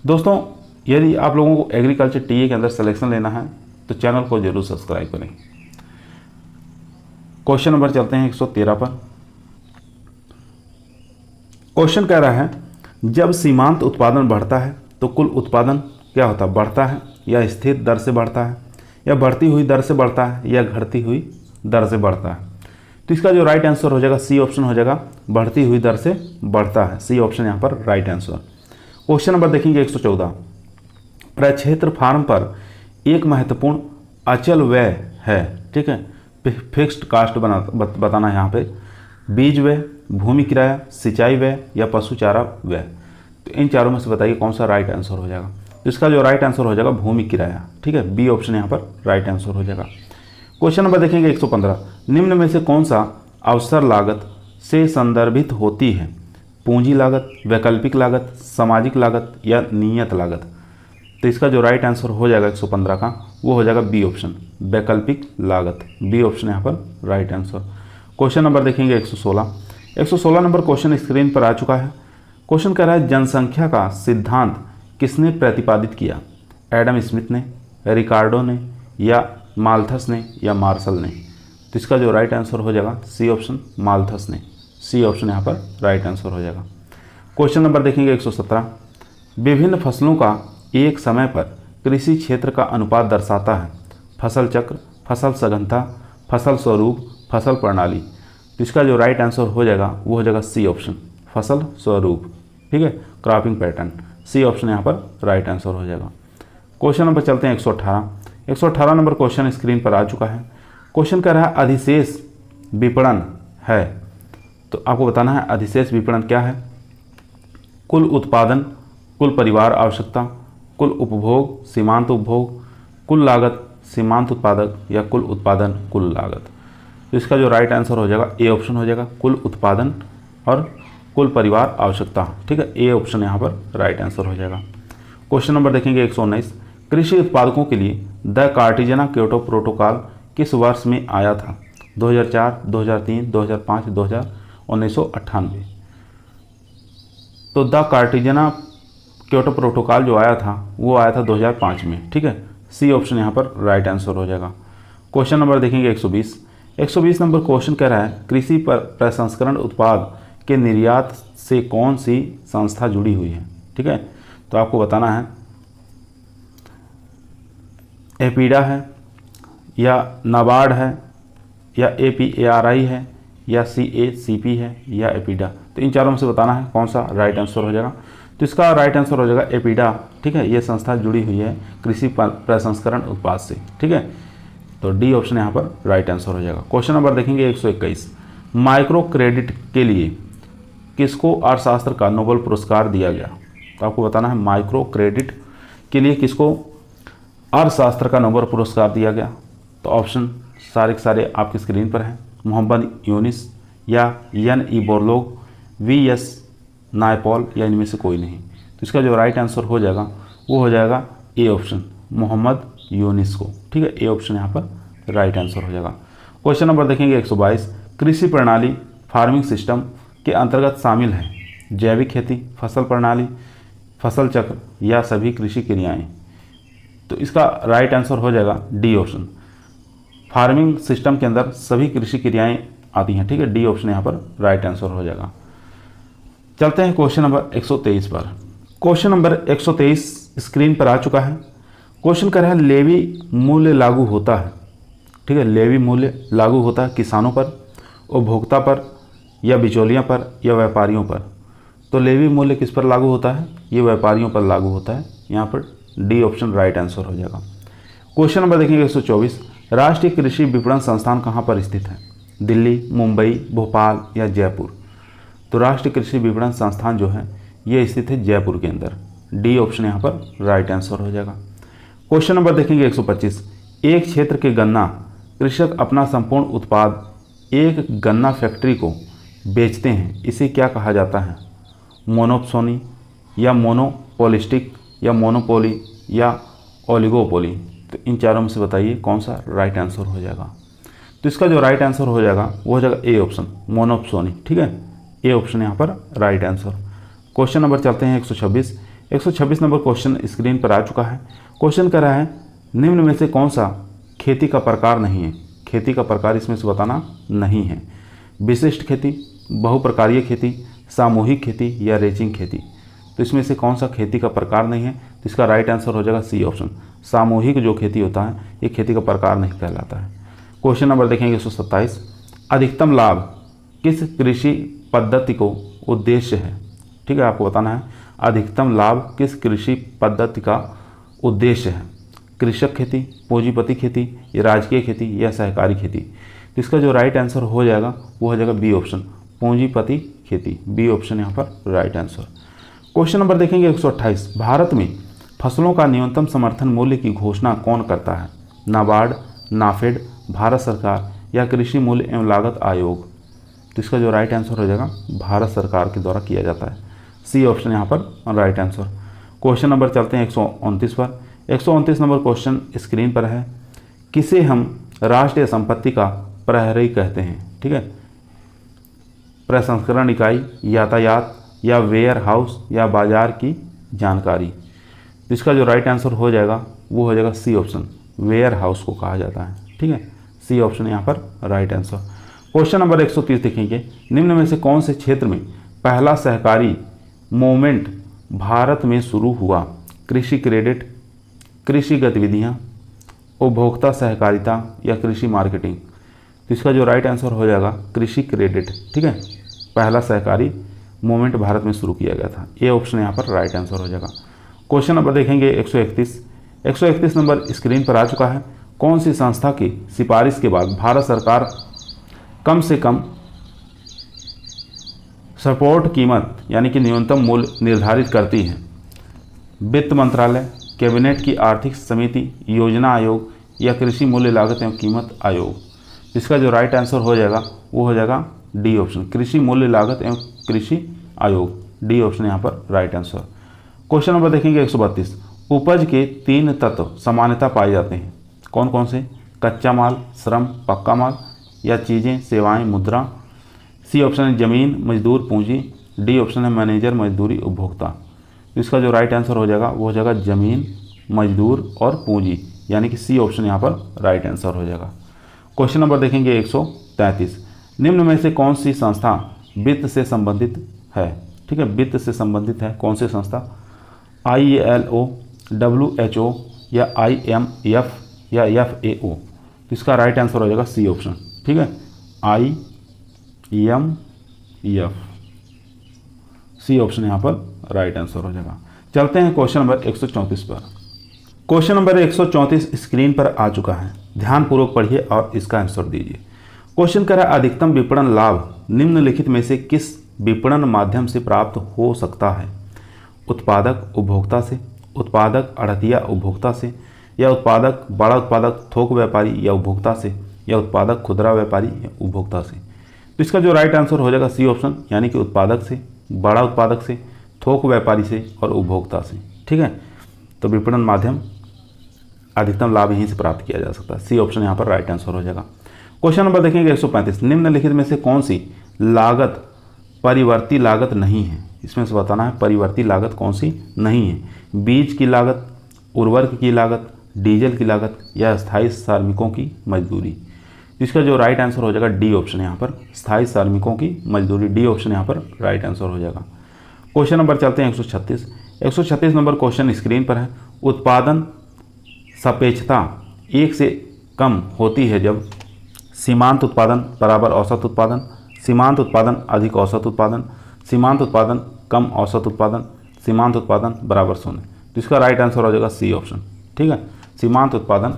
दोस्तों, यदि आप लोगों को एग्रीकल्चर टीए के अंदर सिलेक्शन लेना है तो चैनल को जरूर सब्सक्राइब करें। क्वेश्चन नंबर चलते हैं 113 पर। क्वेश्चन कह रहा है जब सीमांत उत्पादन बढ़ता है तो कुल उत्पादन क्या होता है? बढ़ता है या स्थिर दर से बढ़ता है या बढ़ती हुई दर से बढ़ता है या घटती हुई दर से बढ़ता है? तो इसका जो राइट आंसर हो जाएगा सी ऑप्शन हो जाएगा, बढ़ती हुई दर से बढ़ता है। सी ऑप्शन यहाँ पर राइट आंसर। क्वेश्चन नंबर देखेंगे 114। प्रक्षेत्र फार्म पर एक महत्वपूर्ण अचल व्यय है। ठीक है, फिक्स्ड कास्ट बताना है यहाँ पे। बीज व्यय, भूमि किराया, सिंचाई व्यय या पशु चारा व्यय। तो इन चारों में से बताइए कौन सा राइट आंसर हो जाएगा? तो इसका जो राइट आंसर हो जाएगा भूमि किराया। ठीक है, बी ऑप्शन यहाँ पर राइट आंसर हो जाएगा। क्वेश्चन नंबर देखेंगे 115। निम्न में से कौन सा अवसर लागत से संदर्भित होती है? पूंजी लागत, वैकल्पिक लागत, सामाजिक लागत या नियत लागत? तो इसका जो राइट आंसर हो जाएगा 115 का वो हो जाएगा बी ऑप्शन, वैकल्पिक लागत। बी ऑप्शन यहाँ पर राइट आंसर। क्वेश्चन नंबर देखेंगे 116। 116 नंबर क्वेश्चन स्क्रीन पर आ चुका है। क्वेश्चन कह रहा है जनसंख्या का सिद्धांत किसने प्रतिपादित किया? एडम स्मिथ ने, रिकार्डो ने या माल्थस ने या मार्शल ने? तो इसका जो राइट आंसर हो जाएगा सी ऑप्शन, माल्थस ने। सी ऑप्शन यहाँ पर राइट आंसर हो जाएगा। क्वेश्चन नंबर देखेंगे 117। विभिन्न फसलों का एक समय पर कृषि क्षेत्र का अनुपात दर्शाता है? फसल चक्र, फसल सघनता, फसल स्वरूप, फसल प्रणाली? तो इसका जो राइट आंसर हो जाएगा वो हो जाएगा सी ऑप्शन, फसल स्वरूप। ठीक है, क्रॉपिंग पैटर्न। सी ऑप्शन यहाँ पर राइट आंसर हो जाएगा। क्वेश्चन नंबर चलते हैं 118। 118 नंबर क्वेश्चन स्क्रीन पर आ चुका है। क्वेश्चन कह रहा है अधिशेष विपणन है, तो आपको बताना है अधिशेष विपणन क्या है? कुल उत्पादन, कुल परिवार आवश्यकता, कुल उपभोग, सीमांत उपभोग, कुल लागत, सीमांत उत्पादक या कुल उत्पादन कुल लागत? तो इसका जो राइट आंसर हो जाएगा ए ऑप्शन हो जाएगा, कुल उत्पादन और कुल परिवार आवश्यकता। ठीक है, ए ऑप्शन यहाँ पर राइट आंसर हो जाएगा। क्वेश्चन नंबर देखेंगे 119। कृषि उत्पादकों के लिए द कार्टिजना क्योटो प्रोटोकॉल किस वर्ष में आया था? 2004, 2003, 2005, 1998। तो द कार्टिजना क्योटो प्रोटोकॉल जो आया था वो आया था 2005 में। ठीक है, सी ऑप्शन यहाँ पर राइट आंसर हो जाएगा। क्वेश्चन नंबर देखेंगे 120 नंबर क्वेश्चन कह रहा है कृषि पर प्रसंस्करण उत्पाद के निर्यात से कौन सी संस्था जुड़ी हुई है। ठीक है, तो आपको बताना है एपीडा है या नाबार्ड है या APARI है या CACP है या एपीडा। तो इन चारों में से बताना है कौन सा राइट आंसर हो जाएगा। तो इसका राइट आंसर हो जाएगा एपीडा। ठीक है, ये संस्था जुड़ी हुई है कृषि प्रसंस्करण उत्पाद से। ठीक है, तो डी ऑप्शन यहाँ पर राइट आंसर हो जाएगा। क्वेश्चन नंबर देखेंगे 121 माइक्रो क्रेडिट के लिए किसको अर्थशास्त्र का नोबेल पुरस्कार दिया गया। तो आपको बताना है माइक्रो क्रेडिट के लिए किसको अर्थशास्त्र का नोबेल पुरस्कार दिया गया। तो ऑप्शन सारे के सारे आपकी स्क्रीन पर हैं, मोहम्मद यूनिस या NE बोरलोग, VS नायपॉल या इनमें से कोई नहीं। तो इसका जो राइट आंसर हो जाएगा वो हो जाएगा ए ऑप्शन, मोहम्मद यूनिस को। ठीक है, ए ऑप्शन यहाँ पर राइट आंसर हो जाएगा। क्वेश्चन नंबर देखेंगे 122 कृषि प्रणाली फार्मिंग सिस्टम के अंतर्गत शामिल है जैविक खेती, फसल प्रणाली, फसल चक्र या सभी कृषि क्रियाएं। तो इसका राइट आंसर हो जाएगा डी ऑप्शन, फार्मिंग सिस्टम के अंदर सभी कृषि क्रियाएं आती हैं। ठीक है, डी ऑप्शन यहाँ पर राइट आंसर हो जाएगा। चलते हैं क्वेश्चन नंबर 123 पर। क्वेश्चन नंबर 123 स्क्रीन पर आ चुका है। क्वेश्चन कर रहा है लेवी मूल्य लागू होता है। ठीक है, लेवी मूल्य लागू होता है किसानों पर, उपभोक्ता पर या बिचौलियों पर या व्यापारियों पर। तो लेवी मूल्य किस पर लागू होता है, ये व्यापारियों पर लागू होता है। यहाँ पर डी ऑप्शन राइट आंसर हो जाएगा। क्वेश्चन नंबर देखेंगे 124 राष्ट्रीय कृषि विपणन संस्थान कहाँ पर स्थित है, दिल्ली, मुंबई, भोपाल या जयपुर। तो राष्ट्रीय कृषि विपणन संस्थान जो है ये स्थित है जयपुर के अंदर। डी ऑप्शन यहाँ पर राइट आंसर हो जाएगा। क्वेश्चन नंबर देखेंगे 125 एक क्षेत्र के गन्ना कृषक अपना संपूर्ण उत्पाद एक गन्ना फैक्ट्री को बेचते हैं, इसे क्या कहा जाता है, मोनोप्सोनी या मोनोपोलिस्टिक या मोनोपोली या ओलिगोपोली। तो इन चारों में से बताइए कौन सा राइट आंसर हो जाएगा। तो इसका जो राइट आंसर हो जाएगा वो हो जाएगा ए ऑप्शन, मोनोप्सोनी। ठीक है, ए ऑप्शन यहाँ पर राइट आंसर। क्वेश्चन नंबर चलते हैं 126 नंबर क्वेश्चन स्क्रीन पर आ चुका है। क्वेश्चन कर रहा है निम्न में से कौन सा खेती का प्रकार नहीं है। खेती का प्रकार इसमें से बताना नहीं है, विशिष्ट खेती, बहुप्रकारीय खेती, सामूहिक खेती या रेचिंग खेती। तो इसमें से कौन सा खेती का प्रकार नहीं है। तो इसका राइट आंसर हो जाएगा सी ऑप्शन, सामूहिक जो खेती होता है ये खेती का प्रकार नहीं कहलाता है। क्वेश्चन नंबर देखेंगे 127 अधिकतम लाभ किस कृषि पद्धति को उद्देश्य है। ठीक है, आपको बताना है अधिकतम लाभ किस कृषि पद्धति का उद्देश्य है, कृषक खेती, पूंजीपति खेती या राजकीय खेती या सहकारी खेती। तो इसका जो राइट आंसर हो जाएगा वो हो जाएगा बी ऑप्शन, पूंजीपति खेती। बी ऑप्शन यहाँ पर राइट आंसर। क्वेश्चन नंबर देखेंगे 128 भारत में फसलों का न्यूनतम समर्थन मूल्य की घोषणा कौन करता है, नाबार्ड, नाफेड, भारत सरकार या कृषि मूल्य एवं लागत आयोग। तो इसका जो राइट आंसर हो जाएगा भारत सरकार के द्वारा किया जाता है। सी ऑप्शन यहाँ पर राइट आंसर। क्वेश्चन नंबर चलते हैं 129 पर। 129 नंबर क्वेश्चन स्क्रीन पर है, किसे हम राष्ट्रीय संपत्ति का प्रहरी कहते हैं। ठीक है, प्रसंस्करण इकाई, यातायात या वेयर हाउस या बाजार की जानकारी। तो इसका जो राइट आंसर हो जाएगा वो हो जाएगा सी ऑप्शन, वेयर हाउस को कहा जाता है। ठीक है, सी ऑप्शन यहाँ पर राइट आंसर। क्वेश्चन नंबर 130 देखेंगे निम्न में से कौन से क्षेत्र में पहला सहकारी मूवमेंट भारत में शुरू हुआ, कृषि क्रेडिट, कृषि गतिविधियाँ, उपभोक्ता सहकारिता या कृषि मार्केटिंग। तो इसका जो राइट आंसर हो जाएगा कृषि क्रेडिट। ठीक है, पहला सहकारी मूवमेंट भारत में शुरू किया गया था। ए ऑप्शन यहाँ पर राइट आंसर हो जाएगा। क्वेश्चन नंबर देखेंगे 131 नंबर स्क्रीन पर आ चुका है। कौन सी संस्था की सिफारिश के बाद भारत सरकार कम से कम सपोर्ट कीमत यानी कि न्यूनतम मूल्य निर्धारित करती है, वित्त मंत्रालय, कैबिनेट की आर्थिक समिति, योजना आयोग या कृषि मूल्य लागत एवं कीमत आयोग। इसका जो राइट आंसर हो जाएगा वो हो जाएगा डी ऑप्शन, कृषि मूल्य लागत एवं कृषि आयोग। डी ऑप्शन यहाँ पर राइट आंसर। क्वेश्चन नंबर देखेंगे 132 उपज के 3 तत्व सामान्यता पाए जाते हैं, कौन कौन से, कच्चा माल, श्रम, पक्का माल या चीज़ें, सेवाएं, मुद्रा। सी ऑप्शन है ज़मीन, मजदूर, पूंजी। डी ऑप्शन है मैनेजर, मजदूरी, उपभोक्ता। तो इसका जो राइट आंसर हो जाएगा वो हो जाएगा ज़मीन, मजदूर और पूंजी, यानी कि सी ऑप्शन यहाँ पर राइट आंसर हो जाएगा। क्वेश्चन नंबर देखेंगे 133। निम्न में से कौन सी संस्था वित्त से संबंधित है? ठीक है, वित्त से संबंधित है कौन सी संस्था? ILO, WHO या IMF या FAO। तो इसका राइट आंसर हो जाएगा सी ऑप्शन। ठीक है, IMF, सी ऑप्शन यहाँ पर राइट आंसर हो जाएगा। चलते हैं क्वेश्चन नंबर 134 पर। क्वेश्चन नंबर 134 स्क्रीन पर आ चुका है, ध्यानपूर्वक पढ़िए और इसका आंसर दीजिए। क्वेश्चन कह रहा है अधिकतम विपणन लाभ निम्नलिखित में से किस विपणन माध्यम से प्राप्त हो सकता है? उत्पादक उपभोक्ता से, उत्पादक आढ़तिया उपभोक्ता से, या उत्पादक बड़ा उत्पादक थोक व्यापारी या उपभोक्ता से, या उत्पादक खुदरा व्यापारी या उपभोक्ता से। तो इसका जो राइट आंसर हो जाएगा सी ऑप्शन, यानी कि उत्पादक से, बड़ा उत्पादक से, थोक व्यापारी से और उपभोक्ता से। ठीक है, तो विपणन माध्यम अधिकतम लाभ यहीं से प्राप्त किया जा सकता है। सी ऑप्शन यहाँ पर राइट आंसर हो जाएगा। क्वेश्चन नंबर देखेंगे 135। निम्नलिखित में से कौन सी लागत परिवर्ती लागत नहीं है? इसमें से बताना है परिवर्ती लागत कौन सी नहीं है। बीज की लागत, उर्वरक की लागत, डीजल की लागत या स्थायी श्रमिकों की मजदूरी। इसका जो राइट आंसर हो जाएगा डी ऑप्शन यहाँ पर, स्थायी श्रमिकों की मजदूरी। डी ऑप्शन यहाँ पर राइट आंसर हो जाएगा। क्वेश्चन नंबर चलते हैं 136। 136 नंबर क्वेश्चन स्क्रीन पर है। उत्पादन सापेक्षता 1 से कम होती है जब सीमांत उत्पादन बराबर औसत उत्पादन, सीमांत उत्पादन अधिक औसत उत्पादन, सीमांत उत्पादन कम औसत उत्पादन, सीमांत उत्पादन बराबर शून्य। तो इसका राइट आंसर हो जाएगा सी ऑप्शन। ठीक है, सीमांत उत्पादन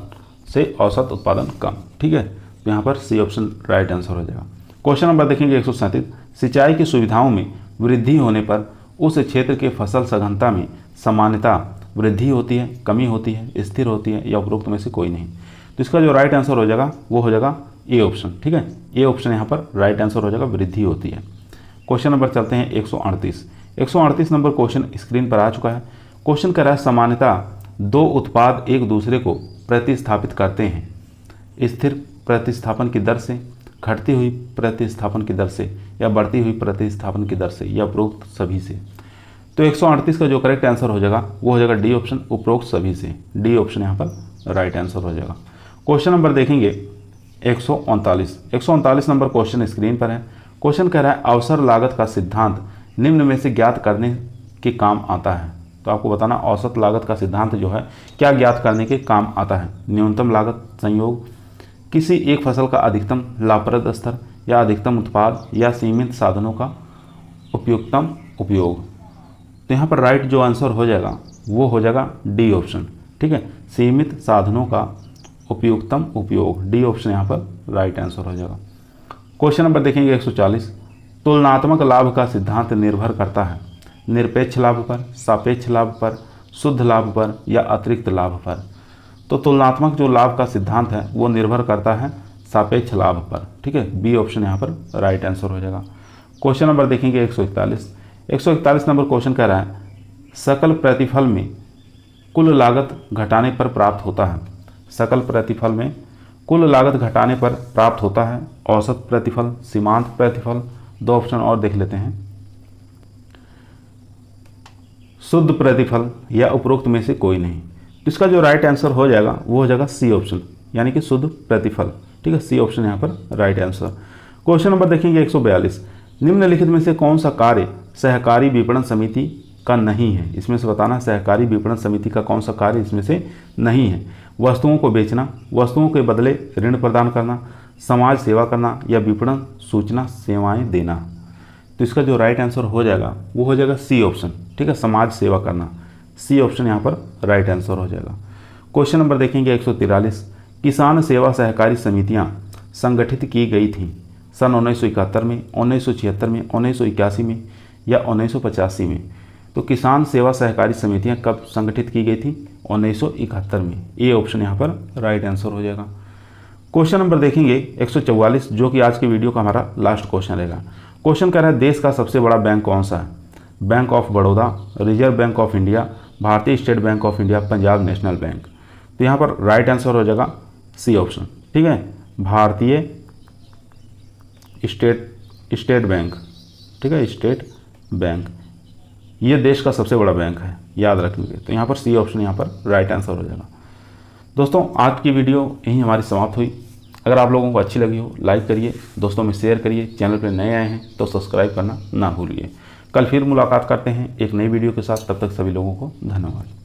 से औसत उत्पादन कम। ठीक है, तो यहाँ पर सी ऑप्शन राइट आंसर हो जाएगा। क्वेश्चन नंबर देखेंगे 137। सिंचाई की सुविधाओं में वृद्धि होने पर उस क्षेत्र के फसल सघनता में सामान्यता वृद्धि होती है, कमी होती है, स्थिर होती है या उपरोक्त में से कोई नहीं। तो इसका जो राइट आंसर हो जाएगा वो हो जाएगा ए ऑप्शन। ठीक है, ए ऑप्शन यहाँ पर राइट आंसर हो जाएगा, वृद्धि होती है। क्वेश्चन नंबर चलते हैं 138। 138 नंबर क्वेश्चन स्क्रीन पर आ चुका है। क्वेश्चन कर रहा है सामान्यता दो उत्पाद एक दूसरे को प्रतिस्थापित करते हैं स्थिर प्रतिस्थापन की दर से, घटती हुई प्रतिस्थापन की दर से या बढ़ती हुई प्रतिस्थापन की दर से या उपरोक्त सभी से। तो 138 का जो करेक्ट आंसर हो जाएगा वो हो जाएगा डी ऑप्शन, उपरोक्त सभी से। डी ऑप्शन यहाँ पर राइट आंसर हो जाएगा। क्वेश्चन नंबर देखेंगे 139। 139 नंबर क्वेश्चन स्क्रीन पर है। क्वेश्चन कह रहा है अवसर लागत का सिद्धांत निम्न में से ज्ञात करने के काम आता है। तो आपको बताना औसत लागत का सिद्धांत जो है क्या ज्ञात करने के काम आता है। न्यूनतम लागत संयोग, किसी एक फसल का अधिकतम लाभप्रद स्तर या अधिकतम उत्पाद या सीमित साधनों का उपयुक्तम उपयोग। तो यहाँ पर राइट जो आंसर हो जाएगा वो हो जाएगा डी ऑप्शन। ठीक है, सीमित साधनों का उपयुक्तम उपयोग। डी ऑप्शन यहाँ पर राइट आंसर हो जाएगा। क्वेश्चन नंबर देखेंगे 140। तुलनात्मक लाभ का सिद्धांत निर्भर करता है निरपेक्ष लाभ पर, सापेक्ष लाभ पर, शुद्ध लाभ पर या अतिरिक्त लाभ पर। तो तुलनात्मक जो लाभ का सिद्धांत है वो निर्भर करता है सापेक्ष लाभ पर। ठीक है, बी ऑप्शन यहाँ पर राइट आंसर हो जाएगा। क्वेश्चन नंबर देखेंगे 141। 141 नंबर क्वेश्चन कह रहा है सकल प्रतिफल में कुल लागत घटाने पर प्राप्त होता है। सकल प्रतिफल में कुल लागत घटाने पर प्राप्त होता है औसत प्रतिफल, सीमांत प्रतिफल। दो ऑप्शन और देख लेते हैं, शुद्ध प्रतिफल या उपरोक्त में से कोई नहीं। तो इसका जो राइट आंसर हो जाएगा वो हो जाएगा सी ऑप्शन, यानी कि शुद्ध प्रतिफल। ठीक है, सी ऑप्शन यहाँ पर राइट आंसर। क्वेश्चन नंबर देखेंगे 142। निम्नलिखित में से कौन सा कार्य सहकारी विपणन समिति का नहीं है? इसमें से बताना सहकारी विपणन समिति का कौन सा कार्य इसमें से नहीं है। वस्तुओं को बेचना, वस्तुओं के बदले ऋण प्रदान करना, समाज सेवा करना या विपणन सूचना सेवाएं देना। तो इसका जो राइट आंसर हो जाएगा वो हो जाएगा सी ऑप्शन। ठीक है, समाज सेवा करना। सी ऑप्शन यहाँ पर राइट आंसर हो जाएगा। क्वेश्चन नंबर देखेंगे 143। किसान सेवा सहकारी समितियाँ संगठित की गई थीं सन 1971 में, 1976 में, 1981 में या 1985 में। तो किसान सेवा सहकारी समितियां कब संगठित की गई थी? 1971 में। ए ऑप्शन यहाँ पर राइट आंसर हो जाएगा। क्वेश्चन नंबर देखेंगे 144, जो कि आज के वीडियो का हमारा लास्ट क्वेश्चन रहेगा। क्वेश्चन कह रहा है देश का सबसे बड़ा बैंक कौन सा है? Bank of Baroda, Reserve Bank of India, Bharatiya State Bank of India, Punjab National Bank. तो यहाँ पर राइट आंसर हो जाएगा सी ऑप्शन। ठीक है, भारतीय स्टेट बैंक, ठीक है, स्टेट बैंक ये देश का सबसे बड़ा बैंक है, याद रखेंगे। तो यहाँ पर सी ऑप्शन यहाँ पर राइट आंसर हो जाएगा। दोस्तों आज की वीडियो यहीं हमारी समाप्त हुई। अगर आप लोगों को अच्छी लगी हो लाइक करिए, दोस्तों में शेयर करिए, चैनल पर नए आए हैं तो सब्सक्राइब करना ना भूलिए। कल फिर मुलाकात करते हैं एक नई वीडियो के साथ, तब तक सभी लोगों को धन्यवाद।